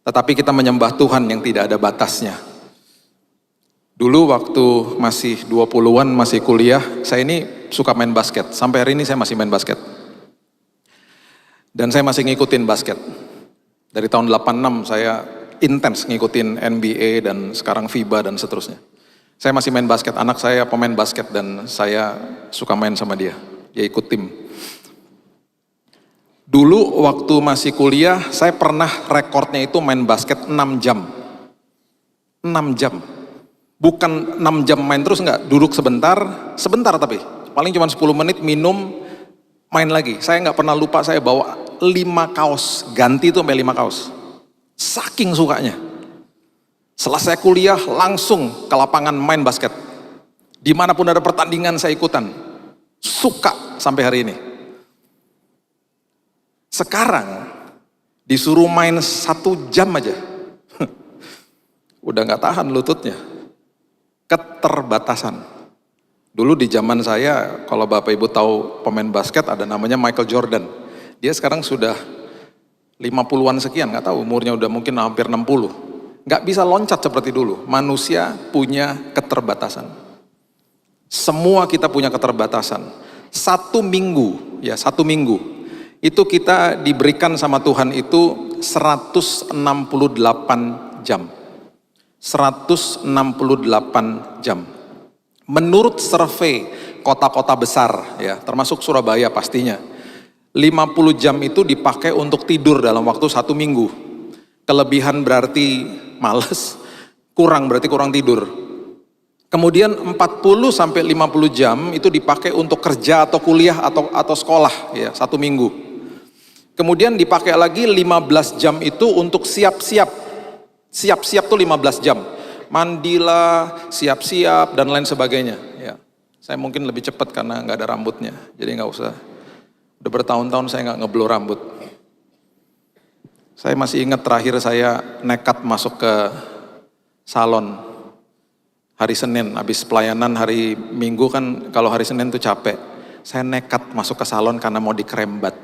Tetapi kita menyembah Tuhan yang tidak ada batasnya. Dulu waktu masih 20-an, masih kuliah, saya ini suka main basket. Sampai hari ini saya masih main basket. Dan saya masih ngikutin basket. Dari tahun 86 saya intens ngikutin NBA dan sekarang FIBA dan seterusnya. Saya masih main basket, anak saya pemain basket dan saya suka main sama dia. Dia ikut tim. Dulu waktu masih kuliah, saya pernah rekornya itu main basket 6 jam. 6 jam. Bukan 6 jam main terus enggak, duduk sebentar tapi. Paling cuma 10 menit minum, main lagi. Saya enggak pernah lupa saya bawa 5 kaos, ganti itu sampai 5 kaos. Saking sukanya. Selesai kuliah langsung ke lapangan main basket. Dimanapun ada pertandingan saya ikutan. Suka sampai hari ini. Sekarang disuruh main 1 jam aja. Udah gak tahan lututnya. Keterbatasan. Dulu di zaman saya, kalau Bapak Ibu tahu pemain basket ada namanya Michael Jordan. Dia sekarang sudah 50-an sekian, gak tahu umurnya udah mungkin hampir 60. Gak bisa loncat seperti dulu. Manusia punya keterbatasan. Semua kita punya keterbatasan. 1 minggu, itu kita diberikan sama Tuhan itu 168 jam. 168 jam. Menurut survei kota-kota besar, ya, termasuk Surabaya pastinya, 50 jam itu dipakai untuk tidur dalam waktu 1 minggu. Kelebihan berarti males, kurang berarti kurang tidur. Kemudian 40 sampai 50 jam itu dipakai untuk kerja atau kuliah atau sekolah, ya, 1 minggu. Kemudian dipakai lagi 15 jam itu untuk siap-siap. Siap-siap tuh 15 jam. Mandilah, siap-siap, dan lain sebagainya. Ya. Saya mungkin lebih cepat karena nggak ada rambutnya. Jadi nggak usah. Udah bertahun-tahun saya nggak ngeblow rambut. Saya masih ingat terakhir saya nekat masuk ke salon. Hari Senin, habis pelayanan hari Minggu kan kalau hari Senin tuh capek. Saya nekat masuk ke salon karena mau dikrembat.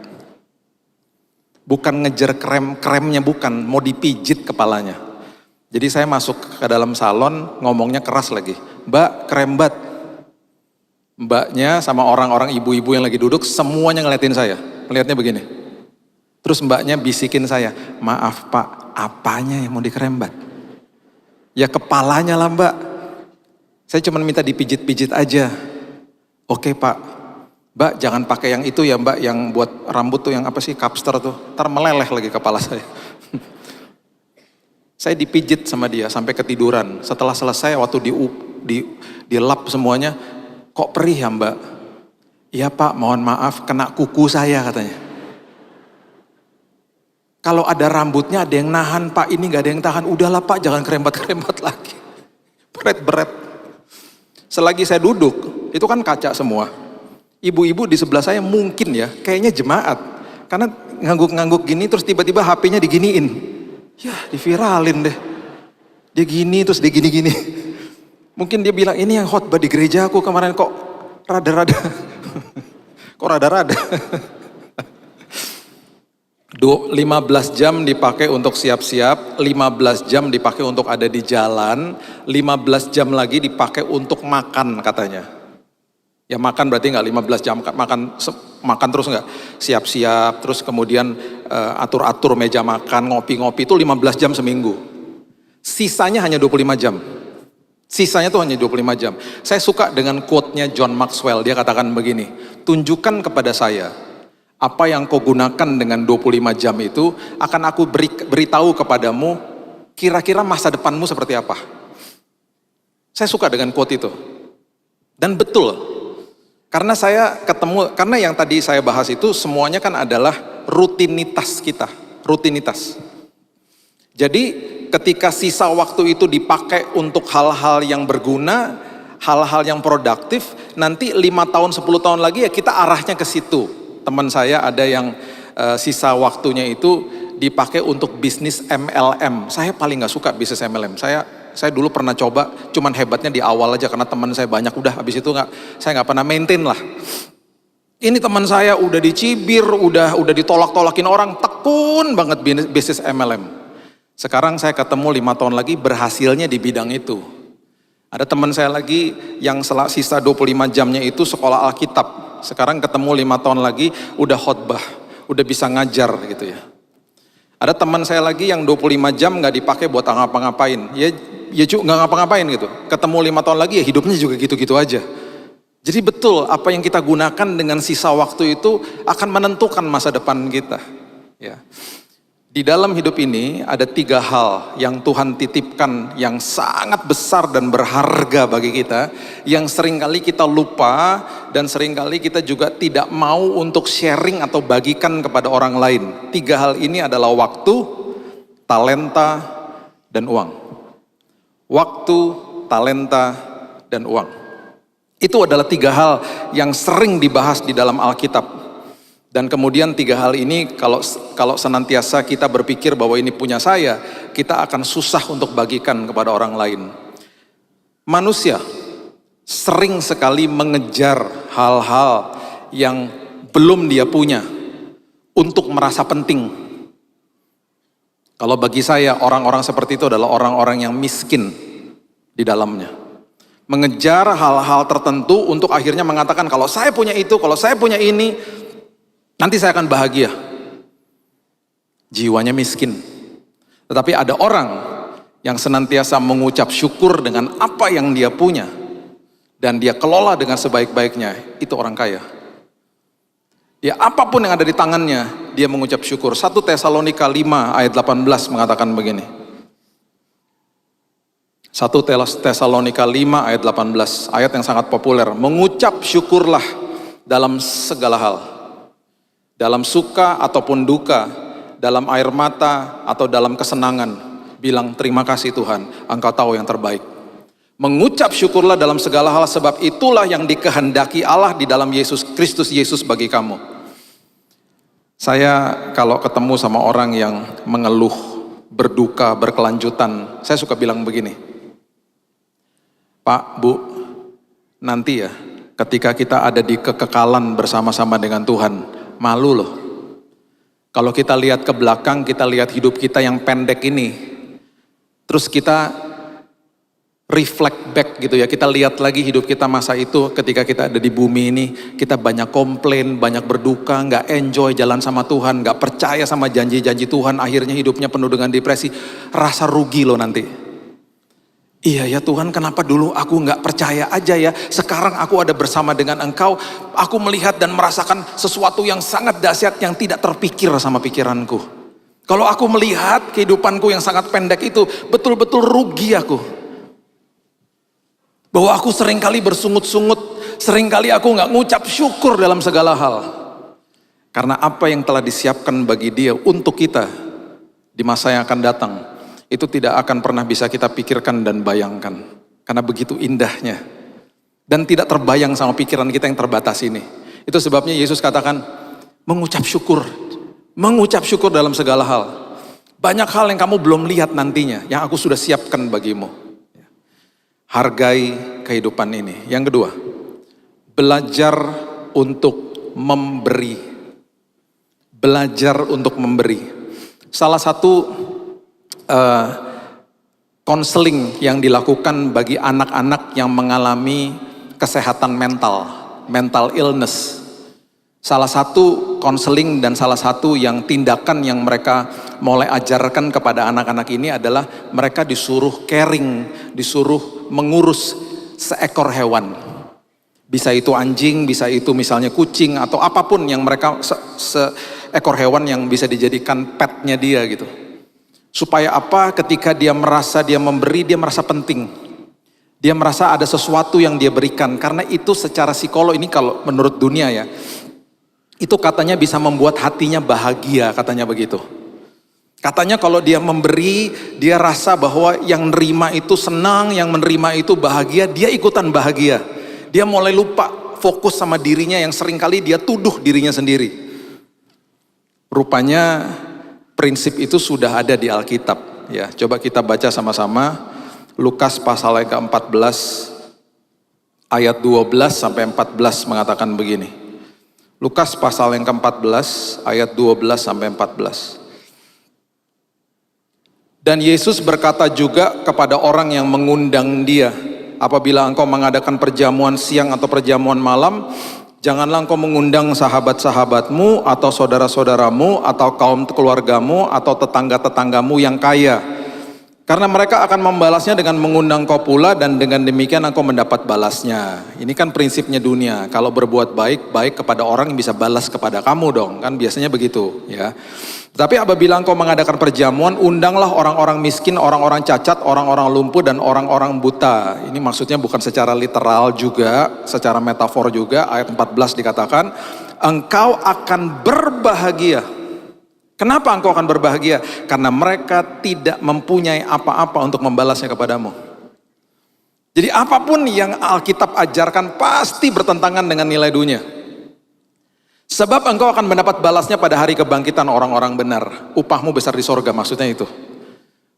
Bukan ngejar kremnya bukan, mau dipijit kepalanya. Jadi saya masuk ke dalam salon, ngomongnya keras lagi. Mbak, krembat. Mbaknya sama orang-orang ibu-ibu yang lagi duduk, semuanya ngeliatin saya. Ngeliatnya begini. Terus mbaknya bisikin saya, maaf pak, apanya yang mau dikrembat? Ya kepalanya lah mbak. Saya cuma minta dipijit-pijit aja. Oke pak, mbak jangan pakai yang itu ya mbak, yang buat rambut tuh yang apa sih, kapster tuh. Ntar meleleh lagi kepala saya. Saya dipijit sama dia sampai ketiduran. Setelah selesai waktu dilap semuanya, kok perih ya mbak? Iya pak, mohon maaf kena kuku saya katanya. Kalau ada rambutnya ada yang nahan, Pak, ini gak ada yang tahan. Udahlah Pak, jangan kerembat-kerembat lagi. Beret-beret. Selagi saya duduk, itu kan kaca semua. Ibu-ibu di sebelah saya mungkin ya, kayaknya jemaat. Karena ngangguk-ngangguk gini, terus tiba-tiba HP-nya diginiin. Ya, diviralin deh. Dia gini, terus dia gini-gini. Mungkin dia bilang, ini yang khotbah di gereja aku kemarin kok rada-rada. Kok rada-rada. 15 jam dipakai untuk siap-siap, 15 jam dipakai untuk ada di jalan, 15 jam lagi dipakai untuk makan katanya. Ya makan berarti nggak 15 jam, makan terus nggak? Siap-siap, terus kemudian atur-atur meja makan, ngopi-ngopi itu 15 jam seminggu. Sisanya hanya 25 jam. Sisanya tuh hanya 25 jam. Saya suka dengan quote-nya John Maxwell, dia katakan begini, tunjukkan kepada saya apa yang kau gunakan dengan 25 jam itu akan aku beritahu kepadamu kira-kira masa depanmu seperti apa. Saya suka dengan quote itu. Dan betul. Karena saya ketemu, karena yang tadi saya bahas itu semuanya kan adalah rutinitas kita. Rutinitas. Jadi ketika sisa waktu itu dipakai untuk hal-hal yang berguna, hal-hal yang produktif, nanti 5 tahun, 10 tahun lagi ya kita arahnya ke situ. Teman saya ada yang sisa waktunya itu dipakai untuk bisnis MLM. Saya paling gak suka bisnis MLM. Saya dulu pernah coba, cuman hebatnya di awal aja karena teman saya banyak. Udah habis itu saya nggak pernah maintain lah. Ini teman saya udah dicibir, udah ditolak-tolakin orang, tekun banget bisnis MLM. Sekarang saya ketemu 5 tahun lagi berhasilnya di bidang itu. Ada teman saya lagi yang sisa 25 jamnya itu sekolah Alkitab. Sekarang ketemu 5 tahun lagi udah khotbah, udah bisa ngajar gitu ya. Ada teman saya lagi yang 25 jam gak dipakai buat ngapa-ngapain. Ya gak ngapa-ngapain gitu. Ketemu 5 tahun lagi ya hidupnya juga gitu-gitu aja. Jadi betul apa yang kita gunakan dengan sisa waktu itu akan menentukan masa depan kita. Ya. Di dalam hidup ini ada 3 hal yang Tuhan titipkan yang sangat besar dan berharga bagi kita, yang seringkali kita lupa dan seringkali kita juga tidak mau untuk sharing atau bagikan kepada orang lain. 3 hal ini adalah waktu, talenta, dan uang. Waktu, talenta, dan uang. Itu adalah 3 hal yang sering dibahas di dalam Alkitab. Dan kemudian 3 hal ini kalau senantiasa kita berpikir bahwa ini punya saya, kita akan susah untuk bagikan kepada orang lain. Manusia sering sekali mengejar hal-hal yang belum dia punya untuk merasa penting. Kalau bagi saya orang-orang seperti itu adalah orang-orang yang miskin di dalamnya. Mengejar hal-hal tertentu untuk akhirnya mengatakan kalau saya punya itu, kalau saya punya ini, nanti saya akan bahagia. Jiwanya miskin. Tetapi ada orang yang senantiasa mengucap syukur dengan apa yang dia punya. Dan dia kelola dengan sebaik-baiknya. Itu orang kaya. Ya apapun yang ada di tangannya, dia mengucap syukur. 1 Tesalonika 5 ayat 18 mengatakan begini. 1 Tesalonika 5 ayat 18. Ayat yang sangat populer. Mengucap syukurlah dalam segala hal. Dalam suka ataupun duka, dalam air mata atau dalam kesenangan, bilang terima kasih Tuhan, Engkau tahu yang terbaik. Mengucap syukurlah dalam segala hal sebab itulah yang dikehendaki Allah di dalam Kristus Yesus bagi kamu. Saya kalau ketemu sama orang yang mengeluh, berduka, berkelanjutan, saya suka bilang begini. Pak, Bu, nanti ya ketika kita ada di kekekalan bersama-sama dengan Tuhan, malu loh. Kalau kita lihat ke belakang, kita lihat hidup kita yang pendek ini. Terus kita reflect back gitu ya. Kita lihat lagi hidup kita masa itu ketika kita ada di bumi ini. Kita banyak komplain, banyak berduka, gak enjoy jalan sama Tuhan, gak percaya sama janji-janji Tuhan. Akhirnya hidupnya penuh dengan depresi. Rasa rugi loh nanti. Iya ya Tuhan, kenapa dulu aku gak percaya aja ya. Sekarang aku ada bersama dengan Engkau. Aku melihat dan merasakan sesuatu yang sangat dahsyat yang tidak terpikir sama pikiranku. Kalau aku melihat kehidupanku yang sangat pendek itu, betul-betul rugi aku. Bahwa aku seringkali bersungut-sungut, seringkali aku gak ngucap syukur dalam segala hal. Karena apa yang telah disiapkan bagi Dia untuk kita di masa yang akan datang, itu tidak akan pernah bisa kita pikirkan dan bayangkan. Karena begitu indahnya. Dan tidak terbayang sama pikiran kita yang terbatas ini. Itu sebabnya Yesus katakan, mengucap syukur dalam segala hal. Banyak hal yang kamu belum lihat nantinya, yang aku sudah siapkan bagimu. Hargai kehidupan ini. Yang kedua, belajar untuk memberi. Belajar untuk memberi. Salah satu konseling yang dilakukan bagi anak-anak yang mengalami kesehatan mental illness. Salah satu konseling dan salah satu yang tindakan yang mereka mulai ajarkan kepada anak-anak ini adalah mereka disuruh caring, disuruh mengurus seekor hewan. Bisa itu anjing, bisa itu misalnya kucing atau apapun yang mereka seekor hewan yang bisa dijadikan petnya dia gitu. Supaya apa? Ketika dia merasa dia memberi, dia merasa penting. Dia merasa ada sesuatu yang dia berikan. Karena itu secara psikolog ini kalau menurut dunia ya, itu katanya bisa membuat hatinya bahagia, katanya begitu. Katanya kalau dia memberi, dia rasa bahwa yang nerima itu senang, yang menerima itu bahagia, dia ikutan bahagia. Dia mulai lupa fokus sama dirinya yang seringkali dia tuduh dirinya sendiri. Rupanya prinsip itu sudah ada di Alkitab. Ya, coba kita baca sama-sama Lukas pasal yang ke-14 ayat 12 sampai 14 mengatakan begini. Lukas pasal yang ke-14 ayat 12 sampai 14. Dan Yesus berkata juga kepada orang yang mengundang dia, apabila engkau mengadakan perjamuan siang atau perjamuan malam, janganlah engkau mengundang sahabat-sahabatmu atau saudara-saudaramu atau kaum keluargamu atau tetangga-tetanggamu yang kaya. Karena mereka akan membalasnya dengan mengundang kau pula dan dengan demikian engkau mendapat balasnya. Ini kan prinsipnya dunia. Kalau berbuat baik, baik kepada orang yang bisa balas kepada kamu dong. Kan biasanya begitu ya. Tapi apabila engkau mengadakan perjamuan, undanglah orang-orang miskin, orang-orang cacat, orang-orang lumpuh dan orang-orang buta. Ini maksudnya bukan secara literal juga, secara metafor juga. Ayat 14 dikatakan, engkau akan berbahagia. Kenapa engkau akan berbahagia? Karena mereka tidak mempunyai apa-apa untuk membalasnya kepadamu. Jadi apapun yang Alkitab ajarkan pasti bertentangan dengan nilai dunia. Sebab engkau akan mendapat balasnya pada hari kebangkitan orang-orang benar. Upahmu besar di sorga, maksudnya itu.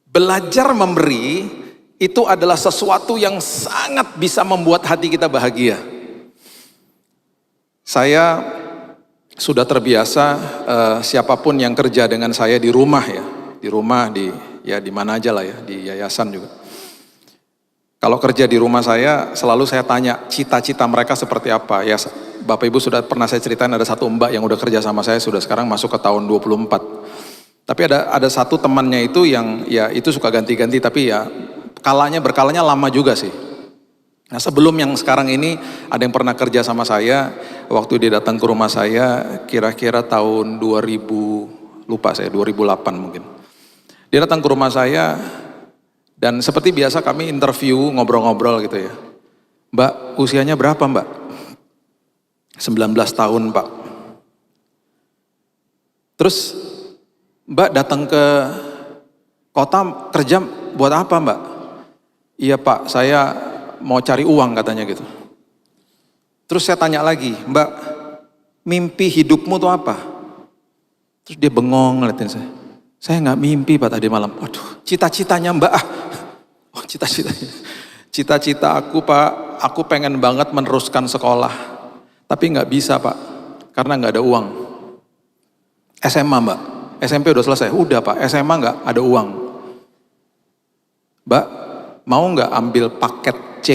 Belajar memberi itu adalah sesuatu yang sangat bisa membuat hati kita bahagia. Saya sudah terbiasa siapapun yang kerja dengan saya di rumah ya, di mana aja lah ya, di yayasan juga. Kalau kerja di rumah saya, selalu saya tanya cita-cita mereka seperti apa. Ya, Bapak Ibu sudah pernah saya ceritain ada satu mbak yang udah kerja sama saya sudah sekarang masuk ke tahun 24. Tapi ada satu temannya itu yang ya itu suka ganti-ganti tapi ya berkalanya lama juga sih. Nah sebelum yang sekarang ini ada yang pernah kerja sama saya, waktu dia datang ke rumah saya kira-kira tahun 2008 mungkin. Dia datang ke rumah saya dan seperti biasa kami interview ngobrol-ngobrol gitu ya. Mbak usianya berapa mbak? 19 tahun pak. Terus mbak datang ke kota kerja buat apa mbak? Iya pak saya mau cari uang katanya gitu. Terus saya tanya lagi, mbak mimpi hidupmu tuh apa? Terus dia bengong ngeliatin saya. Saya nggak mimpi pak tadi malam. Waduh, cita-citanya mbak oh cita-cita aku pak, aku pengen banget meneruskan sekolah. Tapi nggak bisa pak, karena nggak ada uang. SMA mbak, SMP udah selesai. Udah pak, SMA nggak ada uang. Mbak, mau nggak ambil paket C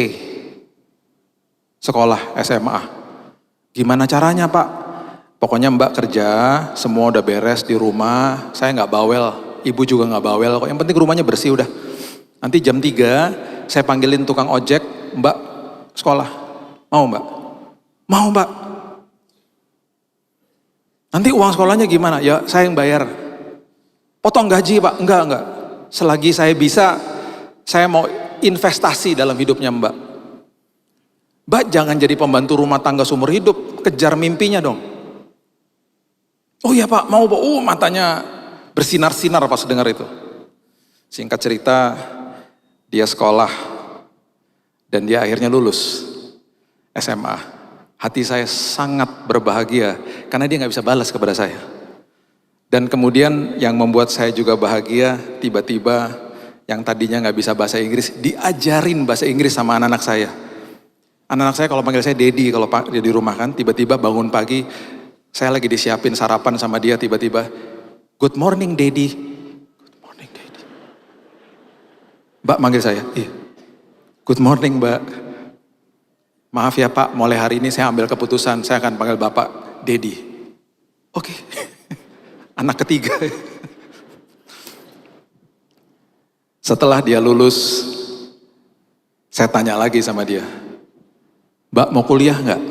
sekolah SMA? Gimana caranya pak? Pokoknya mbak kerja, semua udah beres di rumah, saya nggak bawel, ibu juga nggak bawel kok. Yang penting rumahnya bersih udah. Nanti jam 3 saya panggilin tukang ojek, mbak sekolah, mau mbak? Mau mbak. Nanti uang sekolahnya gimana? Ya saya yang bayar. Potong gaji pak? Enggak. Selagi saya bisa, saya mau investasi dalam hidupnya mbak. Mbak jangan jadi pembantu rumah tangga seumur hidup, kejar mimpinya dong. Oh iya pak, mau pak. Matanya bersinar-sinar pas dengar itu. Singkat cerita, dia sekolah dan dia akhirnya lulus SMA. Hati saya sangat berbahagia karena dia gak bisa balas kepada saya. Dan kemudian yang membuat saya juga bahagia, tiba-tiba yang tadinya gak bisa bahasa Inggris, diajarin bahasa Inggris sama anak-anak saya. Anak-anak saya kalau panggil saya Dedi, kalau dia di rumah kan, tiba-tiba bangun pagi, saya lagi disiapin sarapan sama dia, tiba-tiba, "Good morning Dedi." "Good morning Dedi." "Mbak," manggil saya, "Iya." "Good morning Mbak. Maaf ya Pak, mulai hari ini saya ambil keputusan, saya akan panggil Bapak Dedi." Oke. Anak ketiga. Setelah dia lulus, saya tanya lagi sama dia, "Mbak mau kuliah nggak?"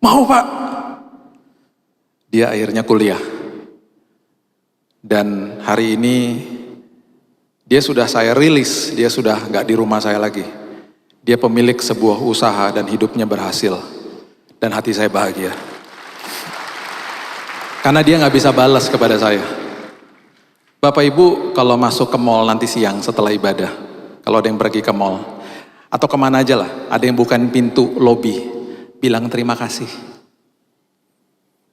"Mau Pak." Dia akhirnya kuliah. Dan hari ini dia sudah saya rilis, dia sudah nggak di rumah saya lagi. Dia pemilik sebuah usaha dan hidupnya berhasil. Dan hati saya bahagia. Karena dia nggak bisa balas kepada saya. Bapak Ibu kalau masuk ke mall nanti siang setelah ibadah, kalau ada yang pergi ke mall, atau kemana aja lah, ada yang bukan pintu lobi, bilang terima kasih.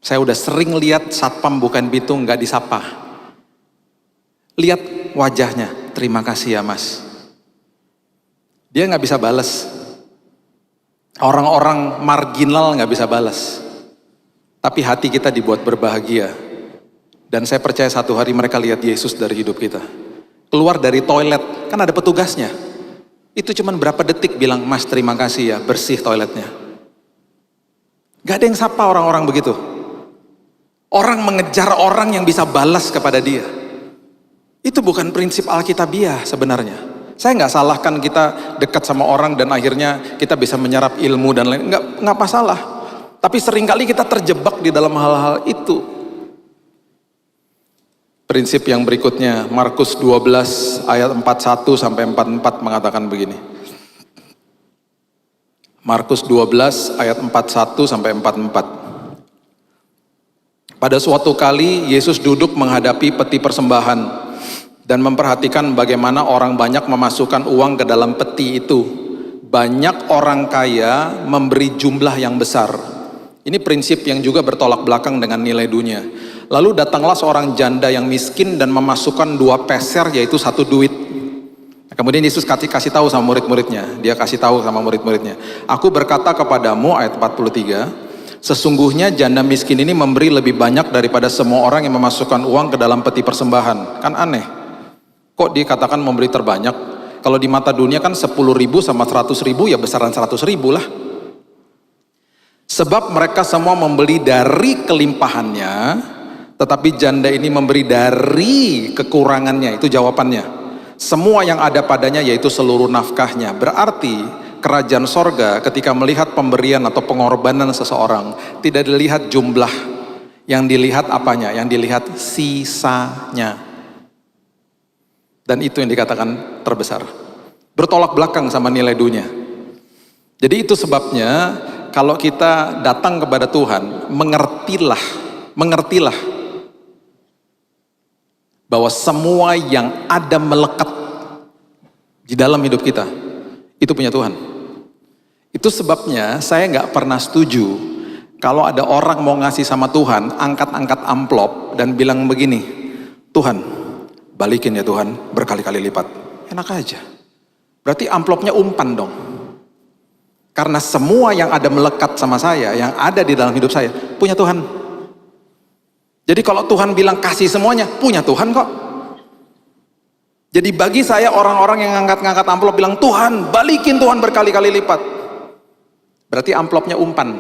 Saya udah sering lihat satpam bukan pintu nggak disapa. Lihat wajahnya, terima kasih ya Mas. Dia nggak bisa balas. Orang-orang marginal nggak bisa balas. Tapi hati kita dibuat berbahagia. Dan saya percaya satu hari mereka lihat Yesus dari hidup kita. Keluar dari toilet, kan ada petugasnya. Itu cuman berapa detik bilang, "Mas terima kasih ya, bersih toiletnya." Gak ada yang sapa orang-orang begitu. Orang mengejar orang yang bisa balas kepada dia. Itu bukan prinsip Alkitabiah sebenarnya. Saya nggak salahkan kita dekat sama orang dan akhirnya kita bisa menyerap ilmu dan lain, nggak masalah. Tapi seringkali kita terjebak di dalam hal-hal itu. Prinsip yang berikutnya, Markus 12 ayat 41 sampai 44 mengatakan begini. Markus 12 ayat 41 sampai 44. Pada suatu kali Yesus duduk menghadapi peti persembahan dan memperhatikan bagaimana orang banyak memasukkan uang ke dalam peti itu. Banyak orang kaya memberi jumlah yang besar. Ini prinsip yang juga bertolak belakang dengan nilai dunia. Lalu datanglah seorang janda yang miskin dan memasukkan 2 peser, yaitu 1 duit. Kemudian Yesus kasih tahu sama murid-muridnya. Dia kasih tahu sama murid-muridnya. "Aku berkata kepadamu," ayat 43, "sesungguhnya janda miskin ini memberi lebih banyak daripada semua orang yang memasukkan uang ke dalam peti persembahan." Kan aneh. Kok dikatakan memberi terbanyak? Kalau di mata dunia kan 10.000 sama 100.000 ya besaran 100.000 lah. "Sebab mereka semua membeli dari kelimpahannya, tetapi janda ini memberi dari kekurangannya." Itu jawabannya. Semua yang ada padanya yaitu seluruh nafkahnya. Berarti kerajaan sorga ketika melihat pemberian atau pengorbanan seseorang tidak dilihat jumlah. Yang dilihat apanya? Yang dilihat sisanya. Dan itu yang dikatakan terbesar. Bertolak belakang sama nilai dunia. Jadi itu sebabnya kalau kita datang kepada Tuhan, mengertilah bahwa semua yang ada melekat di dalam hidup kita itu punya Tuhan. Itu sebabnya saya nggak pernah setuju kalau ada orang mau ngasih sama Tuhan, angkat-angkat amplop dan bilang begini, "Tuhan, balikin ya Tuhan berkali-kali lipat." Enak aja. Berarti amplopnya umpan dong. Karena semua yang ada melekat sama saya, yang ada di dalam hidup saya, punya Tuhan. Jadi kalau Tuhan bilang kasih semuanya, punya Tuhan kok. Jadi bagi saya orang-orang yang ngangkat-ngangkat amplop bilang, "Tuhan, balikin Tuhan berkali-kali lipat." Berarti amplopnya umpan.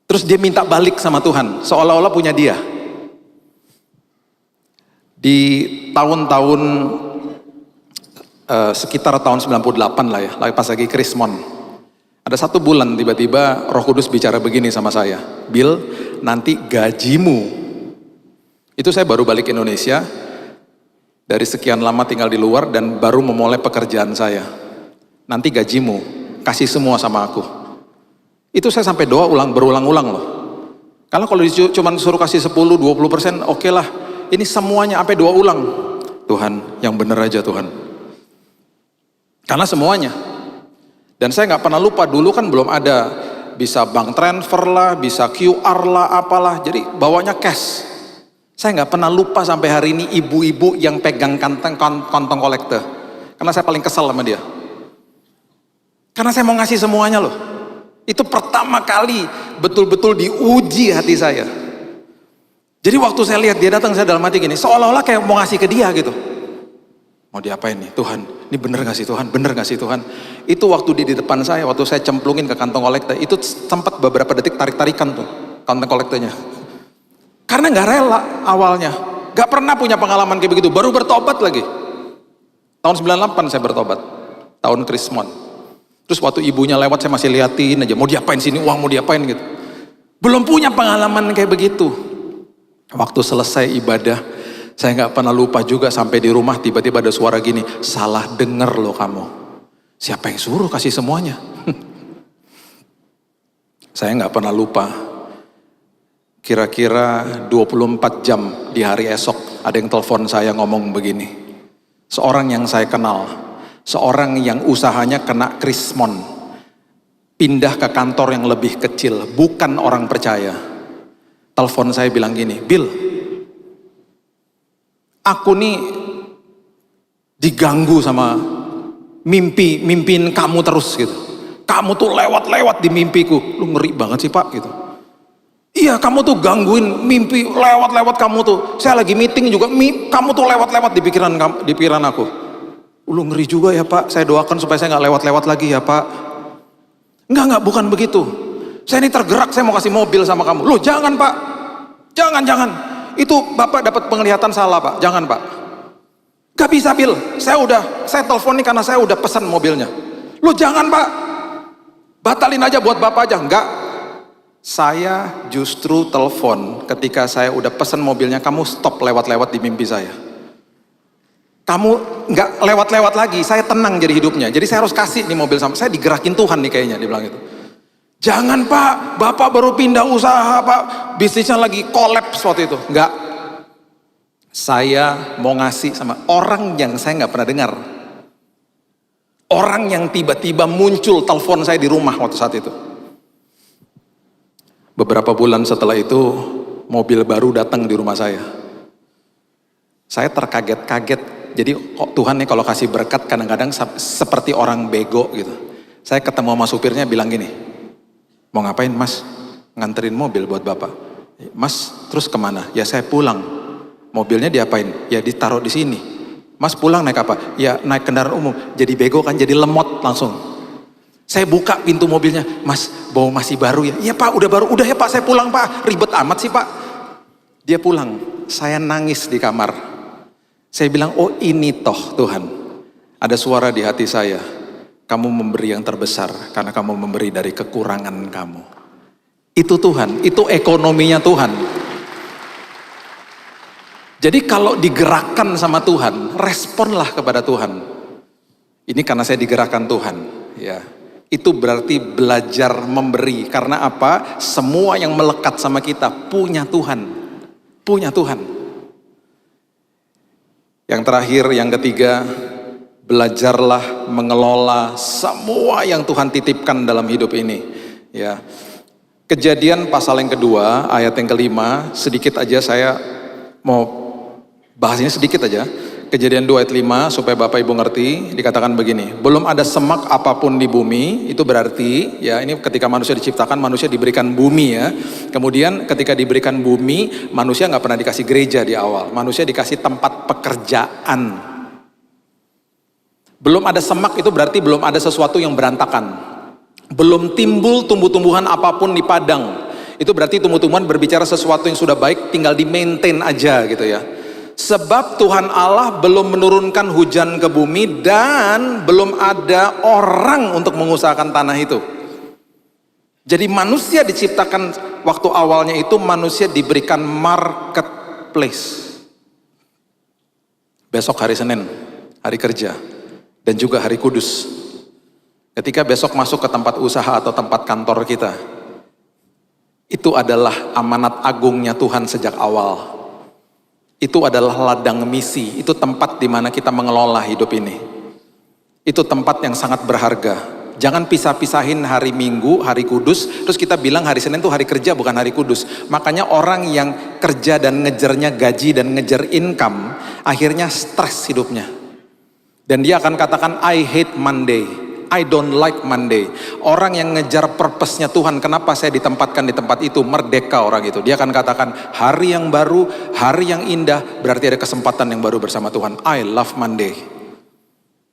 Terus dia minta balik sama Tuhan, seolah-olah punya dia. Di tahun-tahun sekitar tahun 98 lah ya, pas lagi Krismon. Ada 1 bulan tiba-tiba Roh Kudus bicara begini sama saya, "Bill, nanti gajimu." Itu saya baru balik Indonesia, dari sekian lama tinggal di luar dan baru memulai pekerjaan saya. "Nanti gajimu, kasih semua sama aku." Itu saya sampai doa berulang-ulang loh. Kalau cuma suruh kasih 10-20%, oke lah. Ini semuanya sampai 2 ulang. Tuhan, yang bener aja Tuhan. Karena semuanya. Dan saya nggak pernah lupa, dulu kan belum ada bisa bank transfer lah, bisa QR lah, apalah. Jadi bawanya cash. Saya nggak pernah lupa sampai hari ini ibu-ibu yang pegang kantong kolektor. Karena saya paling kesal sama dia. Karena saya mau ngasih semuanya loh. Itu pertama kali betul-betul diuji hati saya. Jadi waktu saya lihat dia datang, saya dalam hati gini, seolah-olah kayak mau ngasih ke dia gitu. Mau diapain nih? Tuhan, ini bener gak sih Tuhan? Bener gak sih Tuhan? Itu waktu dia di depan saya, waktu saya cemplungin ke kantong kolektor, itu sempat beberapa detik tarik-tarikan tuh kantong kolektornya. Karena gak rela awalnya. Gak pernah punya pengalaman kayak begitu, baru bertobat lagi. Tahun 98 saya bertobat, tahun Krismon. Terus waktu ibunya lewat saya masih liatin aja, mau diapain sini uang, mau diapain gitu. Belum punya pengalaman kayak begitu. Waktu selesai ibadah, saya nggak pernah lupa juga sampai di rumah tiba-tiba ada suara gini, salah denger loh kamu. Siapa yang suruh kasih semuanya? Saya nggak pernah lupa. Kira-kira 24 jam di hari esok ada yang telepon saya ngomong begini. Seorang yang saya kenal, seorang yang usahanya kena krismon, pindah ke kantor yang lebih kecil, bukan orang percaya. Telepon saya bilang gini, Bill, aku nih diganggu sama mimpiin kamu terus gitu. Kamu tuh lewat-lewat di mimpiku. Lu ngeri banget sih Pak gitu. Iya, kamu tuh gangguin mimpi lewat-lewat kamu tuh. Saya lagi meeting juga, kamu tuh lewat-lewat di pikiran aku. Lu ngeri juga ya Pak, saya doakan supaya saya gak lewat-lewat lagi ya Pak. Enggak, bukan begitu. Saya ini tergerak, saya mau kasih mobil sama kamu. Loh jangan Pak, jangan. Itu Bapak dapat penglihatan salah Pak, jangan Pak. Gak bisa Bill, saya telepon nih karena saya udah pesan mobilnya. Loh jangan Pak, batalin aja buat Bapak aja. Enggak, saya justru telepon ketika saya udah pesan mobilnya, kamu stop lewat-lewat di mimpi saya. Kamu nggak lewat-lewat lagi, saya tenang jadi hidupnya. Jadi saya harus kasih nih mobil sama, saya digerakin Tuhan nih kayaknya, dia bilang gitu. Jangan Pak, Bapak baru pindah usaha Pak, bisnisnya lagi kolaps waktu itu. Enggak, saya mau ngasih sama orang yang saya nggak pernah dengar. Orang yang tiba-tiba muncul telepon saya di rumah waktu saat itu. Beberapa bulan setelah itu, mobil baru datang di rumah saya. Saya terkaget-kaget. Jadi Tuhan nih kalau kasih berkat kadang-kadang seperti orang bego gitu. Saya ketemu sama supirnya bilang gini, mau ngapain Mas? Nganterin mobil buat Bapak. Mas terus kemana? Ya saya pulang. Mobilnya diapain? Ya ditaruh di sini. Mas pulang naik apa? Ya naik kendaraan umum. Jadi bego kan, jadi lemot langsung. Saya buka pintu mobilnya, Mas bau masih baru ya? Iya Pak, udah baru. Udah ya Pak, saya pulang Pak. Ribet amat sih Pak. Dia pulang, saya nangis di kamar. Saya bilang, oh ini toh Tuhan. Ada suara di hati saya, kamu memberi yang terbesar karena kamu memberi dari kekurangan kamu. Itu Tuhan, itu ekonominya Tuhan. Jadi kalau digerakkan sama Tuhan, responlah kepada Tuhan. Ini karena saya digerakkan Tuhan, ya. Itu berarti belajar memberi. Karena apa? Semua yang melekat sama kita punya Tuhan. Punya Tuhan. Yang terakhir, yang ketiga, belajarlah mengelola semua yang Tuhan titipkan dalam hidup ini. Ya. Kejadian pasal yang kedua, ayat yang kelima, sedikit aja saya mau bahas ini sedikit aja. Kejadian 2 ayat 5 supaya Bapak Ibu ngerti, dikatakan begini, belum ada semak apapun di bumi, itu berarti ya ini ketika manusia diciptakan, manusia diberikan bumi ya. Kemudian ketika diberikan bumi, manusia nggak pernah dikasih gereja di awal, manusia dikasih tempat pekerjaan. Belum ada semak itu berarti belum ada sesuatu yang berantakan. Belum timbul tumbuh-tumbuhan apapun di padang. Itu berarti tumbuh-tumbuhan berbicara sesuatu yang sudah baik, tinggal di-maintain aja gitu ya. Sebab Tuhan Allah belum menurunkan hujan ke bumi dan belum ada orang untuk mengusahakan tanah itu. Jadi manusia diciptakan waktu awalnya itu manusia diberikan marketplace. Besok hari Senin, hari kerja, dan juga hari kudus. Ketika besok masuk ke tempat usaha atau tempat kantor kita, Itu adalah amanat agungnya Tuhan sejak awal. Itu adalah ladang misi, itu tempat di mana kita mengelola hidup ini. Itu tempat yang sangat berharga. Jangan pisah-pisahin hari Minggu, hari Kudus, terus kita bilang hari Senin itu hari kerja bukan hari Kudus. Makanya orang yang kerja dan ngejarnya gaji dan ngejar income, akhirnya stres hidupnya. Dan dia akan katakan, I hate Monday, I don't like Monday. Orang yang ngejar purpose-nya Tuhan, kenapa saya ditempatkan di tempat itu, merdeka orang itu. Dia akan katakan, hari yang baru, hari yang indah, berarti ada kesempatan yang baru bersama Tuhan. I love Monday.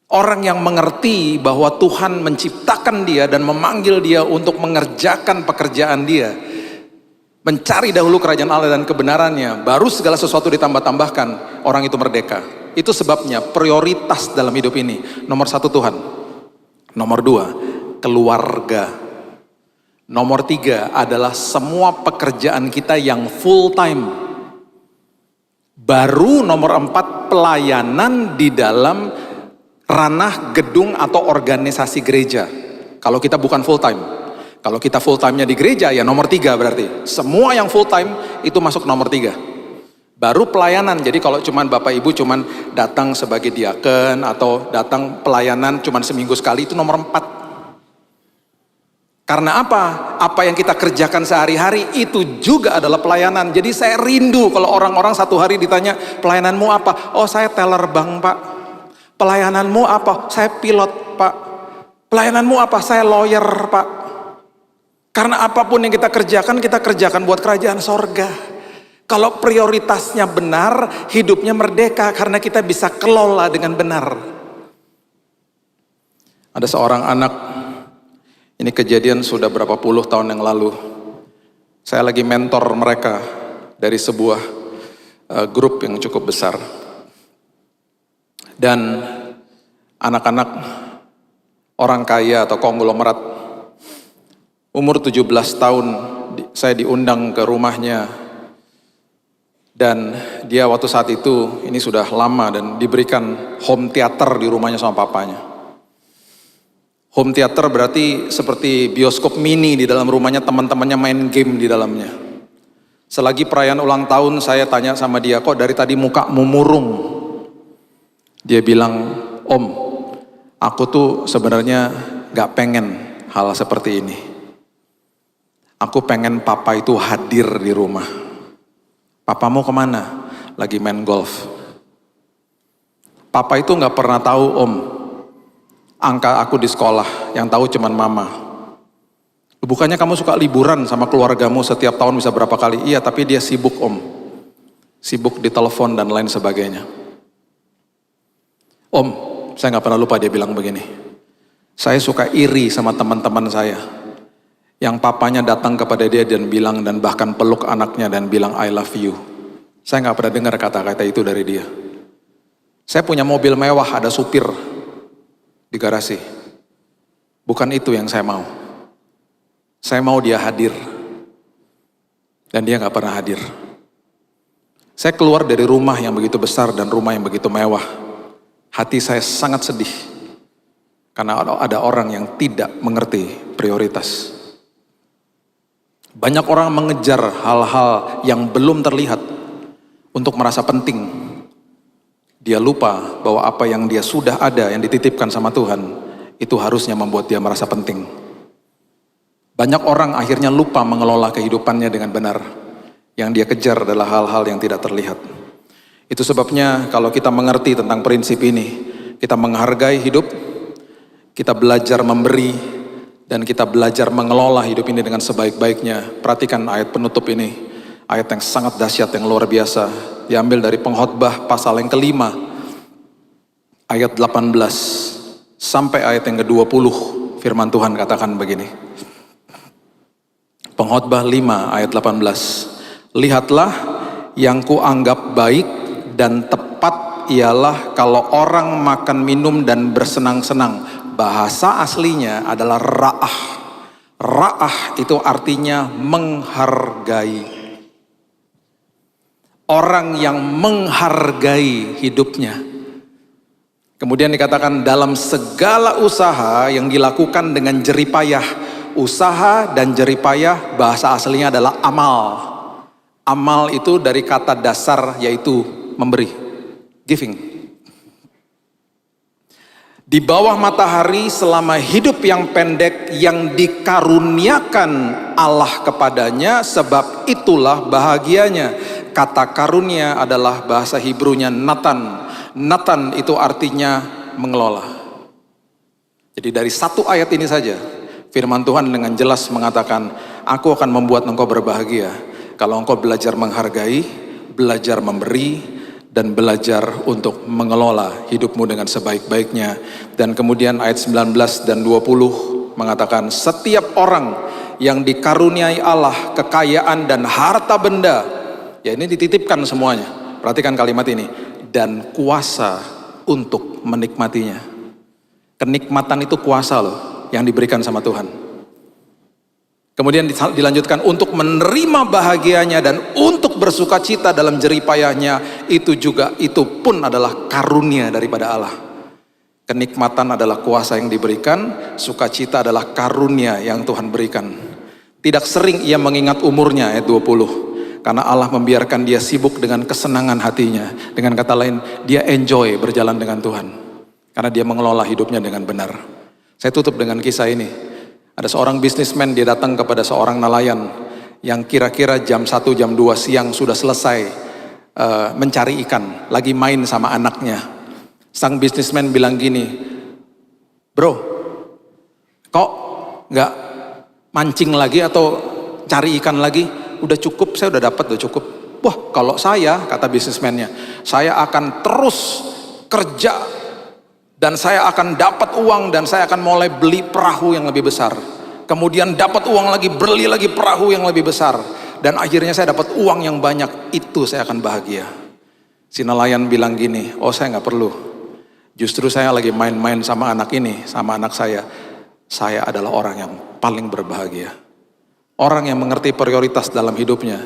Orang yang mengerti bahwa Tuhan menciptakan dia dan memanggil dia untuk mengerjakan pekerjaan dia, mencari dahulu kerajaan Allah dan kebenarannya, baru segala sesuatu ditambah-tambahkan, orang itu merdeka. Itu sebabnya prioritas dalam hidup ini, nomor 1 Tuhan, nomor 2 keluarga, nomor 3 adalah semua pekerjaan kita yang full time, baru nomor 4 pelayanan di dalam ranah gedung atau organisasi gereja. Kalau kita bukan full time. Kalau kita full time-nya di gereja ya nomor 3 berarti. Semua yang full time itu masuk nomor 3. Baru pelayanan. Jadi kalau cuman Bapak Ibu cuman datang sebagai diaken atau datang pelayanan cuman seminggu sekali itu nomor 4. Karena apa? Apa yang kita kerjakan sehari-hari itu juga adalah pelayanan. Jadi saya rindu kalau orang-orang satu hari ditanya, pelayananmu apa? Oh saya teller bank Pak. Pelayananmu apa? Saya pilot Pak. Pelayananmu apa? Saya lawyer Pak. Karena apapun yang kita kerjakan buat kerajaan sorga. Kalau prioritasnya benar, hidupnya merdeka karena kita bisa kelola dengan benar. Ada seorang anak, ini kejadian sudah berapa puluh tahun yang lalu. Saya lagi mentor mereka dari sebuah grup yang cukup besar. Dan anak-anak orang kaya atau konglomerat umur 17 tahun saya diundang ke rumahnya, dan dia waktu saat itu ini sudah lama dan diberikan home theater di rumahnya sama papanya. Home theater berarti seperti bioskop mini di dalam rumahnya, teman-temannya main game di dalamnya. Selagi perayaan ulang tahun saya tanya sama dia, kok dari tadi mukamu murung? Dia bilang, Om, aku tuh sebenarnya gak pengen hal seperti ini. Aku pengen papa itu hadir di rumah. Papamu kemana? Lagi main golf. Papa itu gak pernah tahu Om, angka aku di sekolah, yang tahu cuman mama. Bukannya kamu suka liburan sama keluargamu setiap tahun bisa berapa kali? Iya, tapi dia sibuk Om. Sibuk di telepon dan lain sebagainya. Om, saya gak pernah lupa dia bilang begini. Saya suka iri sama teman-teman saya. Yang papanya datang kepada dia dan bilang dan bahkan peluk anaknya dan bilang I love you. Saya gak pernah dengar kata-kata itu dari dia. Saya punya mobil mewah, ada supir di garasi. Bukan itu yang saya mau. Saya mau dia hadir. Dan dia gak pernah hadir. Saya keluar dari rumah yang begitu besar dan rumah yang begitu mewah. Hati saya sangat sedih. Karena ada orang yang tidak mengerti prioritas. Banyak orang mengejar hal-hal yang belum terlihat untuk merasa penting. Dia lupa bahwa apa yang dia sudah ada, yang dititipkan sama Tuhan, itu harusnya membuat dia merasa penting. Banyak orang akhirnya lupa mengelola kehidupannya dengan benar. Yang dia kejar adalah hal-hal yang tidak terlihat. Itu sebabnya kalau kita mengerti tentang prinsip ini, kita menghargai hidup, kita belajar memberi, dan kita belajar mengelola hidup ini dengan sebaik-baiknya. Perhatikan ayat penutup ini, ayat yang sangat dahsyat, yang luar biasa. Diambil dari Pengkhotbah pasal yang ke-5, ayat 18 sampai ayat yang ke-20. Firman Tuhan katakan begini. Pengkhotbah 5 ayat 18. Lihatlah yang kuanggap baik dan tepat ialah kalau orang makan minum dan bersenang-senang. Bahasa aslinya adalah ra'ah. Ra'ah itu artinya menghargai. Orang yang menghargai hidupnya. Kemudian dikatakan dalam segala usaha yang dilakukan dengan jerih payah, Usaha dan jeripayah bahasa aslinya adalah amal. Amal itu dari kata dasar yaitu memberi, giving. Di bawah matahari selama hidup yang pendek yang dikaruniakan Allah kepadanya, sebab itulah bahagianya. Kata karunia adalah bahasa Hebrunya Natan. Natan itu artinya mengelola. Jadi dari satu ayat ini saja firman Tuhan dengan jelas mengatakan, aku akan membuat engkau berbahagia kalau engkau belajar menghargai, belajar memberi, dan belajar untuk mengelola hidupmu dengan sebaik-baiknya. Dan kemudian ayat 19 dan 20 mengatakan, setiap orang yang dikaruniai Allah kekayaan dan harta benda, ya ini dititipkan semuanya, perhatikan kalimat ini, dan kuasa untuk menikmatinya. Kenikmatan itu kuasa loh yang diberikan sama Tuhan. Kemudian dilanjutkan untuk menerima bahagianya dan untuk bersuka cita dalam jeripayahnya, itu pun adalah karunia daripada Allah. Kenikmatan adalah kuasa yang diberikan, sukacita adalah karunia yang Tuhan berikan. Tidak sering ia mengingat umurnya, ayat 20. Karena Allah membiarkan dia sibuk dengan kesenangan hatinya. Dengan kata lain, dia enjoy berjalan dengan Tuhan. Karena dia mengelola hidupnya dengan benar. Saya tutup dengan kisah ini. Ada seorang bisnismen, dia datang kepada seorang nelayan yang kira-kira jam 1, jam 2 siang sudah selesai mencari ikan, lagi main sama anaknya. Sang bisnismen bilang gini, bro, kok nggak mancing lagi atau cari ikan lagi? Udah cukup, saya udah dapat, udah cukup. Wah, kalau saya, kata bisnismennya, saya akan terus kerja dan saya akan dapat uang dan saya akan mulai beli perahu yang lebih besar. Kemudian dapat uang lagi, beli lagi perahu yang lebih besar. Dan akhirnya saya dapat uang yang banyak, itu saya akan bahagia. Si nelayan bilang gini, oh saya nggak perlu. Justru saya lagi main-main sama anak ini, sama anak saya. Saya adalah orang yang paling berbahagia. Orang yang mengerti prioritas dalam hidupnya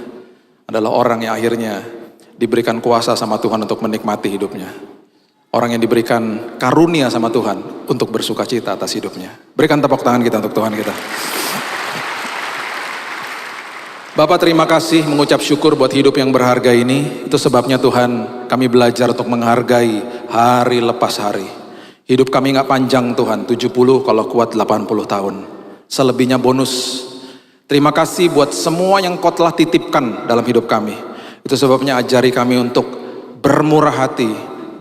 adalah orang yang akhirnya diberikan kuasa sama Tuhan untuk menikmati hidupnya. Orang yang diberikan karunia sama Tuhan untuk bersuka cita atas hidupnya. Berikan tepuk tangan kita untuk Tuhan kita. Bapak, terima kasih, mengucap syukur buat hidup yang berharga ini. Itu sebabnya Tuhan, kami belajar untuk menghargai hari lepas hari. Hidup kami gak panjang Tuhan, 70 kalau kuat 80 tahun. Selebihnya bonus. Terima kasih buat semua yang Kau telah titipkan dalam hidup kami. Itu sebabnya ajari kami untuk bermurah hati,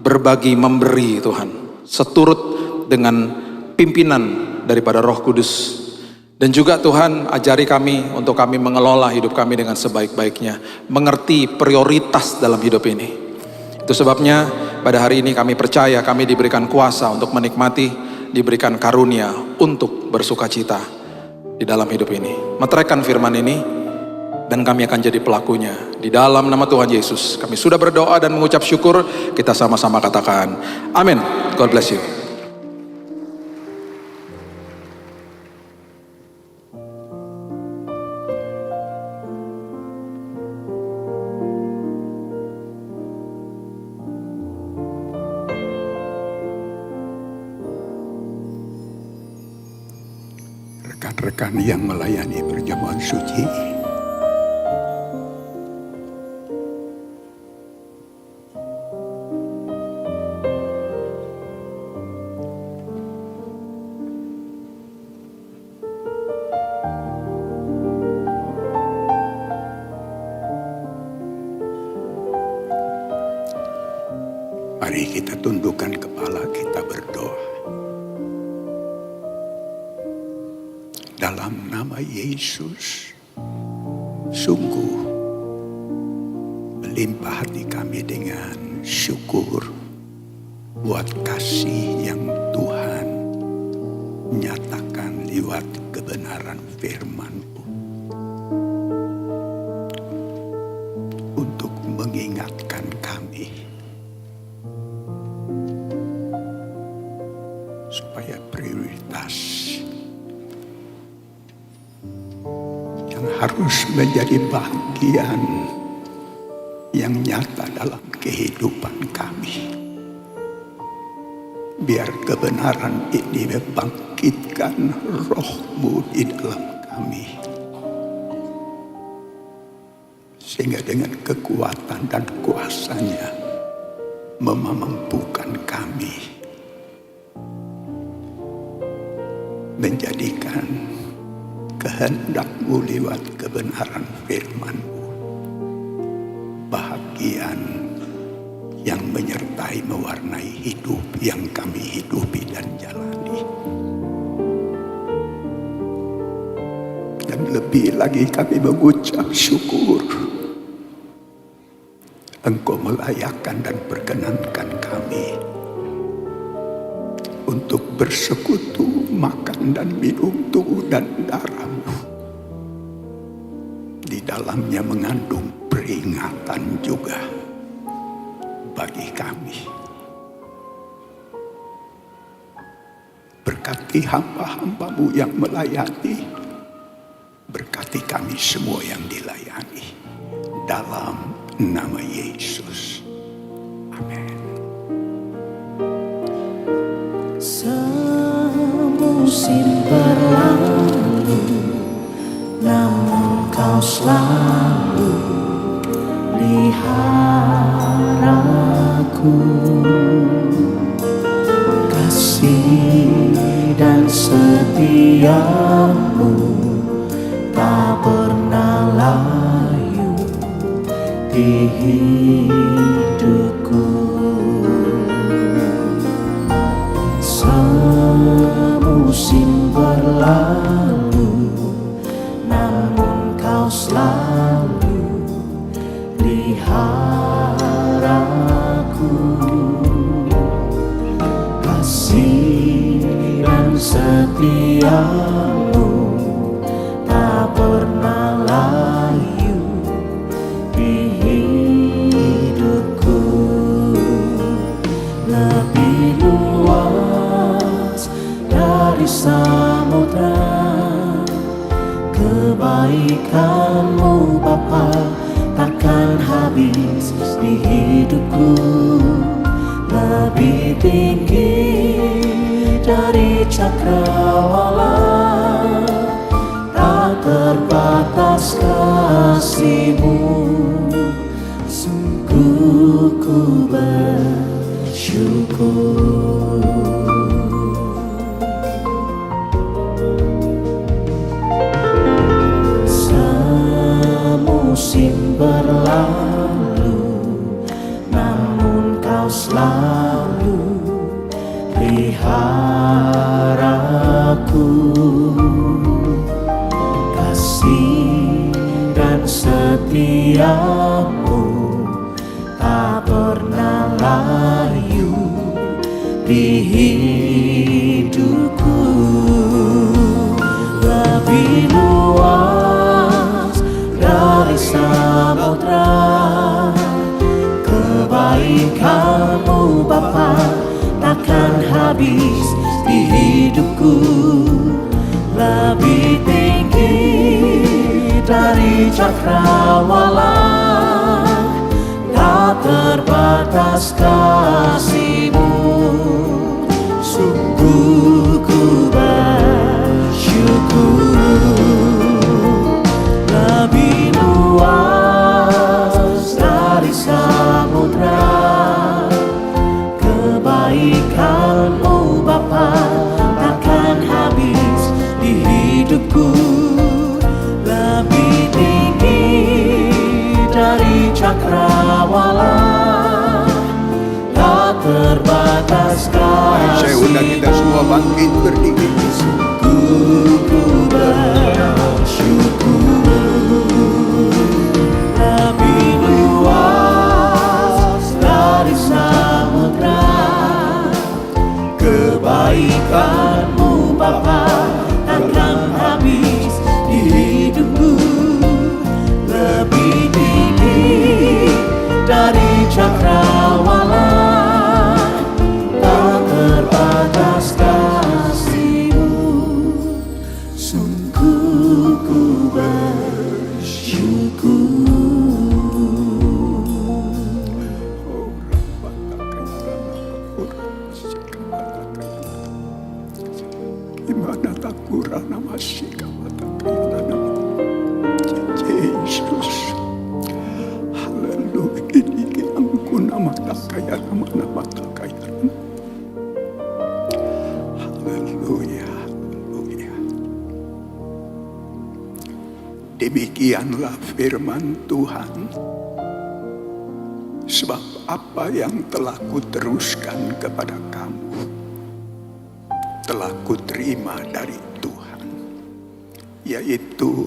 berbagi, memberi Tuhan, seturut dengan pimpinan daripada Roh Kudus. Dan juga Tuhan ajari kami untuk kami mengelola hidup kami dengan sebaik-baiknya, mengerti prioritas dalam hidup ini. Itu sebabnya pada hari ini kami percaya kami diberikan kuasa untuk menikmati, diberikan karunia untuk bersuka cita di dalam hidup ini. Meteraikan firman ini dan kami akan jadi pelakunya. Di dalam nama Tuhan Yesus kami sudah berdoa dan mengucap syukur. Kita sama-sama katakan amin. God bless you. Rekan-rekan yang melayani perjamuan suci, mari kita tundukkan kepala, kita berdoa. Dalam nama Yesus, sungguh melimpah hati kami dengan syukur buat kasih yang Tuhan nyatakan lewat kebenaran firman-Mu. Untuk mengingatkan kami supaya prioritas yang harus menjadi bagian yang nyata dalam kehidupan kami Biar kebenaran ini membangkitkan roh-Mu di dalam kami. Sehingga dengan kekuatan dan kuasa-Nya memampukan kami menjadikan kehendak-Mu lewat kebenaran firman-Mu bahagian yang menyertai mewarnai hidup yang kami hidupi dan jalani. Dan lebih lagi kami mengucap syukur Engkau melayakkan dan perkenankan kami untuk bersekutu, makan dan minum tubuh dan darah-Mu. Di dalamnya mengandung peringatan juga bagi kami. Berkati hamba-hamba-Mu yang melayani, berkati kami semua yang dilayani. Dalam nama Yesus. Amin. Semusim berlalu, namun Kau selalu pelihara aku. Kasih dan setia-Mu tak pernah layu di hidupku. Semusim berlalu, namun Kau selalu pelihara aku. Kasih dan setia-Mu tak pernah layu di hidupku. Lebih luas dari samudra kebaikan-Mu Bapa takkan habis di hidupku. Lebih tinggi dari cakrawala, tak terbatas kasih-Mu. Sungguh ku bersyukur. Semusim berlalu, namun Kau selalu pelihara aku. Kasih dan setia-Mu tak pernah layu di hidupku. Lebih luas dari samudra kebaikan-Mu Bapa takkan habis di hidupku. Lebih tinggi dari cakrawala, tak terbatas kasih-Mu. Sungguh ku bersyukur. Lebih luas dari samudra kebaikan-Mu Bapa takkan habis di hidupku. Lebih tinggi dari cakrawala, tak terbatas kasih-Mu. Saya undang kita semua bangkit berdiri. Sungguh ku bersyukur. Lebih luas dari samudra kebaikan-Mu Bapa takkan habis di hidupku. Lebih tinggi dari cakrawala, tak terbatas kasih-Mu. Urana masih kamata kaya Yesus. Haleluya. Ini angku nama tak kaya nama tak kaya. Haleluya. Haleluya. Demikianlah firman Tuhan. Sebab apa yang telah kuteruskan kepada kamu telah kuterima dari Tuhan, yaitu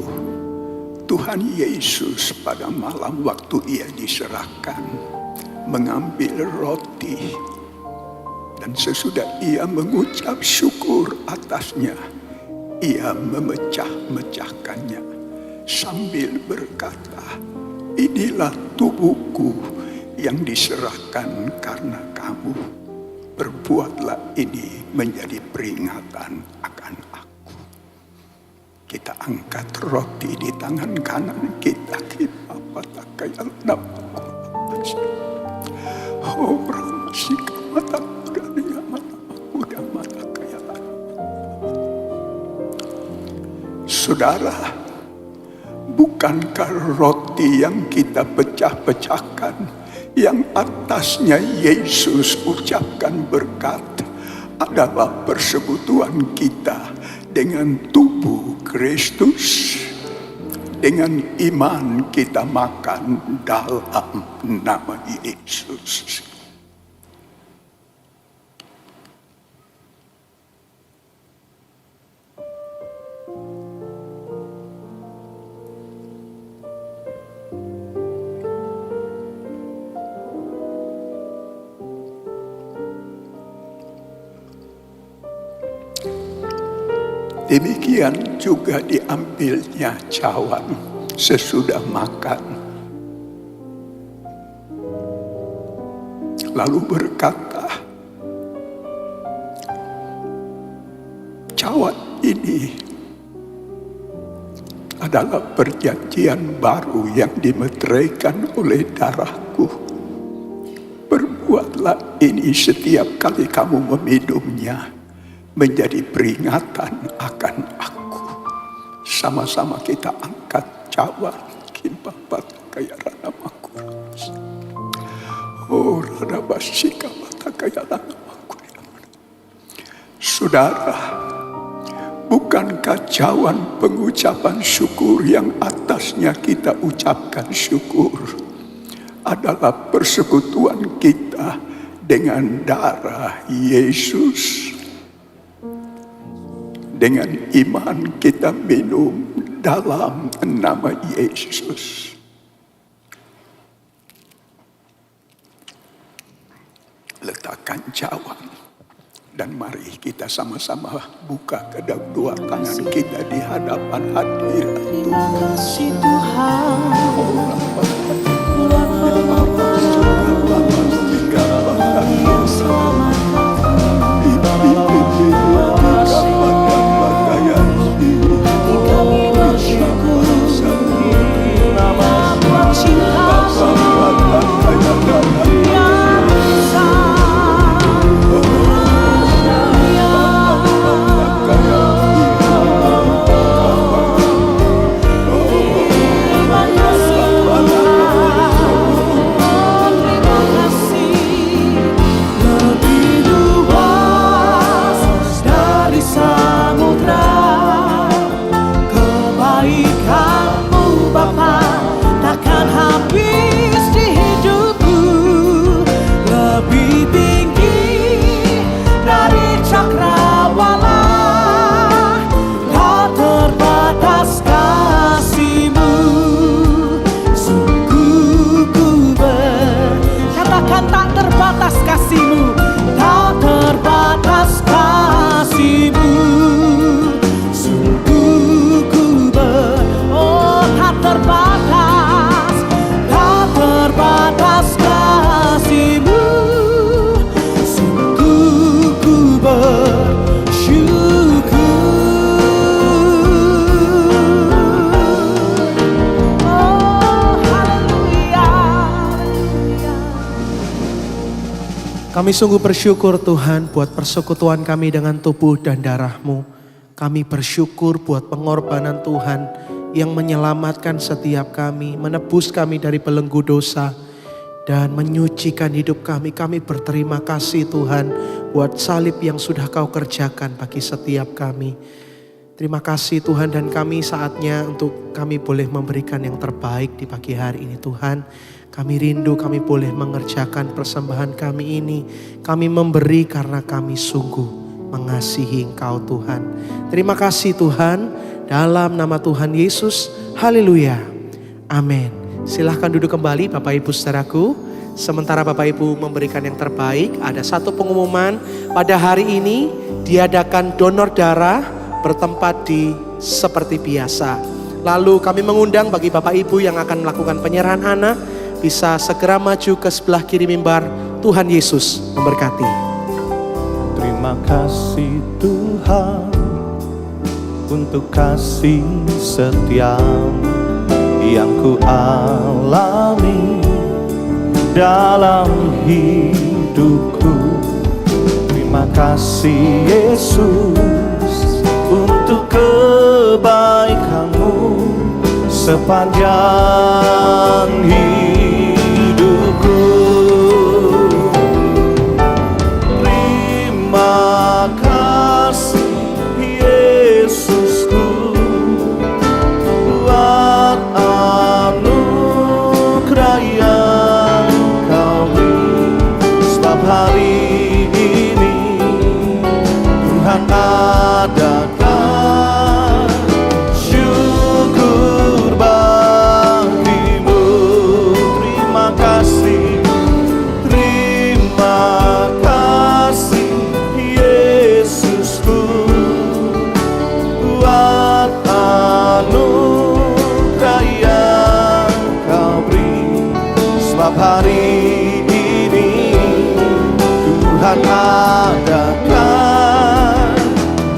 Tuhan Yesus pada malam waktu ia diserahkan mengambil roti, dan sesudah ia mengucap syukur atasnya, ia memecah-mecahkannya sambil berkata, inilah tubuhku yang diserahkan karena kamu. Berbuatlah ini menjadi peringatan akan aku. Kita angkat roti di tangan kanan kita. Kita pakai namaku. Oh, masih mata kuda mata kuda mata kaya. Saudara, bukankah roti yang kita pecah-pecahkan, yang atasnya Yesus ucapkan berkat, adalah persekutuan kita dengan tubuh Kristus? Dengan iman kita makan dalam nama Yesus. Demikian juga diambilnya cawan sesudah makan, lalu berkata, cawan ini adalah perjanjian baru yang dimeteraikan oleh darahku. Berbuatlah ini setiap kali kamu meminumnya menjadi peringatan akan aku. Sama-sama kita angkat cawan. Kimpapat kaya ranamaku. Oh, ranabasika mata kaya ranamaku. Saudara, bukankah cawan pengucapan syukur yang atasnya kita ucapkan syukur adalah persekutuan kita dengan darah Yesus? Dengan iman kita minum dalam nama Yesus. Letakkan cawan dan mari kita sama-sama buka kedua tangan kita di hadapan hadirat Tuhan. Terima kasih Tuhan buat pengorbanan yang selamatkan. Kami bersyukur buat cinta yang besar. Kami sungguh bersyukur Tuhan buat persekutuan kami dengan tubuh dan darah-Mu. Kami bersyukur buat pengorbanan Tuhan yang menyelamatkan setiap kami, menebus kami dari belenggu dosa, dan menyucikan hidup kami. Kami berterima kasih Tuhan buat salib yang sudah Kau kerjakan bagi setiap kami. Terima kasih Tuhan, dan kami saatnya untuk kami boleh memberikan yang terbaik di pagi hari ini Tuhan. Kami rindu kami boleh mengerjakan persembahan kami ini. Kami memberi karena kami sungguh mengasihi Engkau Tuhan. Terima kasih Tuhan, dalam nama Tuhan Yesus, haleluya, amin. Silahkan duduk kembali Bapak Ibu saudaraku. Sementara Bapak Ibu memberikan yang terbaik, ada satu pengumuman. Pada hari ini diadakan donor darah bertempat di seperti biasa. Lalu kami mengundang bagi Bapak Ibu yang akan melakukan penyerahan anak, bisa segera maju ke sebelah kiri mimbar. Tuhan Yesus memberkati. Terima kasih Tuhan untuk kasih setiamu yang ku alami dalam hidupku. Terima kasih Yesus untuk kebaikan-Mu sepanjang hidupku. Terima kasih Yesusku buat anugerah yang Kau beri. Sebab hari ini Tuhan adakan syukur bagimu. Terima kasih, terima kasih Yesusku buat anugerah yang Kau beri. Sebab hari ini Tuhan adakan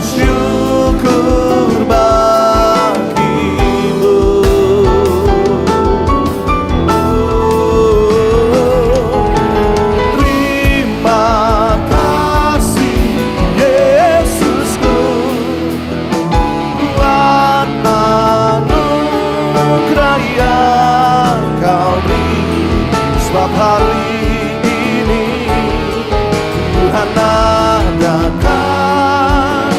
syukur bagimu. Terima kasih Yesusku buat anugerah yang Kau beri. Sebab hari ini Tuhan adakan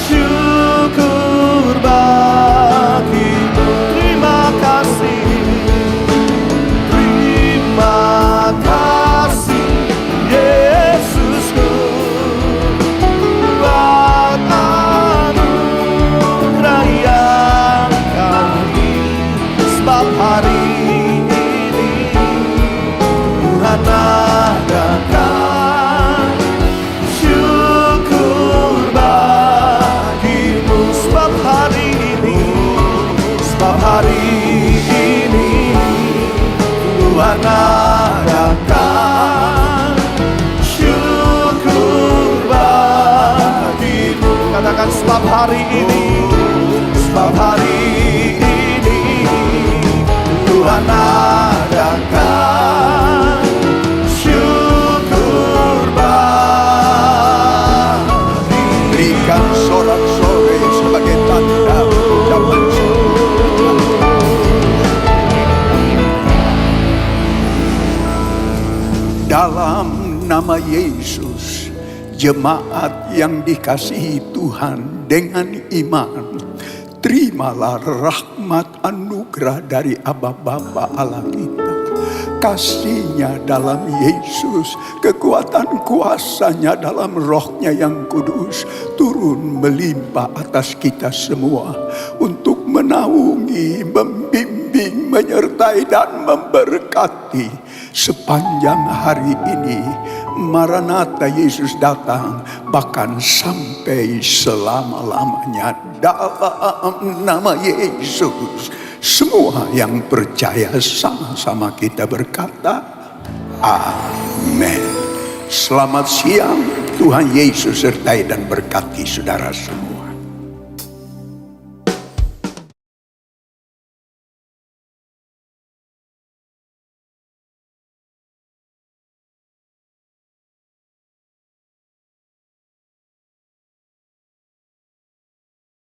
syukur bagimu. Terima kasih, terima kasih Yesusku buat anugerah yang Kau beri. Sebab hari ini Tuhan adakan syukur bagimu. Sebab hari ini Tuhan adakan syukur bagimu. Katakan sebab hari ini Tuhan adakan syukur bagimu. Berikan sorak-sorai sebagai tanda ucapan syukur. Dalam nama Yesus, jemaat yang dikasihi Tuhan dengan iman, terimalah rahmat anugerah dari Aba Bapa Allah kita. Kasih-Nya dalam Yesus, kekuatan kuasa-Nya dalam Roh-Nya yang kudus turun melimpah atas kita semua untuk menaungi, membimbing, menyertai dan memberkati sepanjang hari ini. Maranatha, Yesus datang, bahkan sampai selama-lamanya. Dalam nama Yesus, semua yang percaya sama-sama kita berkata, amin. Selamat siang, Tuhan Yesus sertai dan berkati saudara semua.